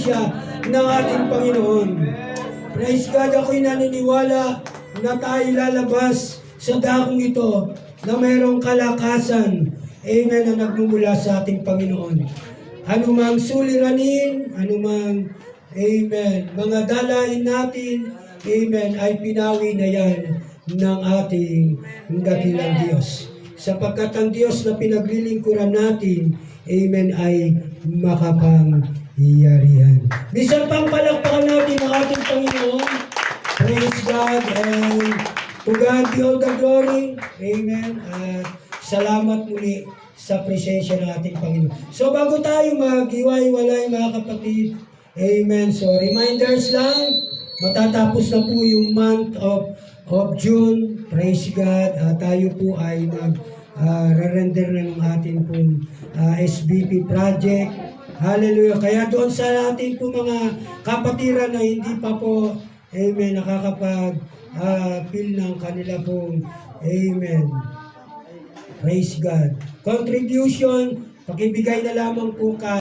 presensya ng ating Panginoon. Praise God, ako'y naniniwala na tayo lalabas sa dakong ito na mayroong kalakasan, amen, na nagmumula sa ating Panginoon. Anumang suliranin, anumang, amen, mga dalain natin, amen, ay pinawi na yan ng ating dakilang Diyos. Sapagkat ang Diyos na pinaglilingkuran natin, amen, ay makapangyarihan. Bisan pang palakpakan natin ang ating Panginoon. Praise God, and to God be all the glory. Amen. At salamat muli sa presensya ng ating Panginoon. So bago tayo mag-iwalay mga kapatid, amen. So reminders lang, matatapos na po yung month of June. Praise God. Tayo po ay mag-render na ng ating pong SBP project. Hallelujah. Kaya doon sa ating po mga kapatiran na hindi pa po, amen, nakakapag-fill ng kanila pong, amen. Praise God. Contribution, pakibigay na lamang po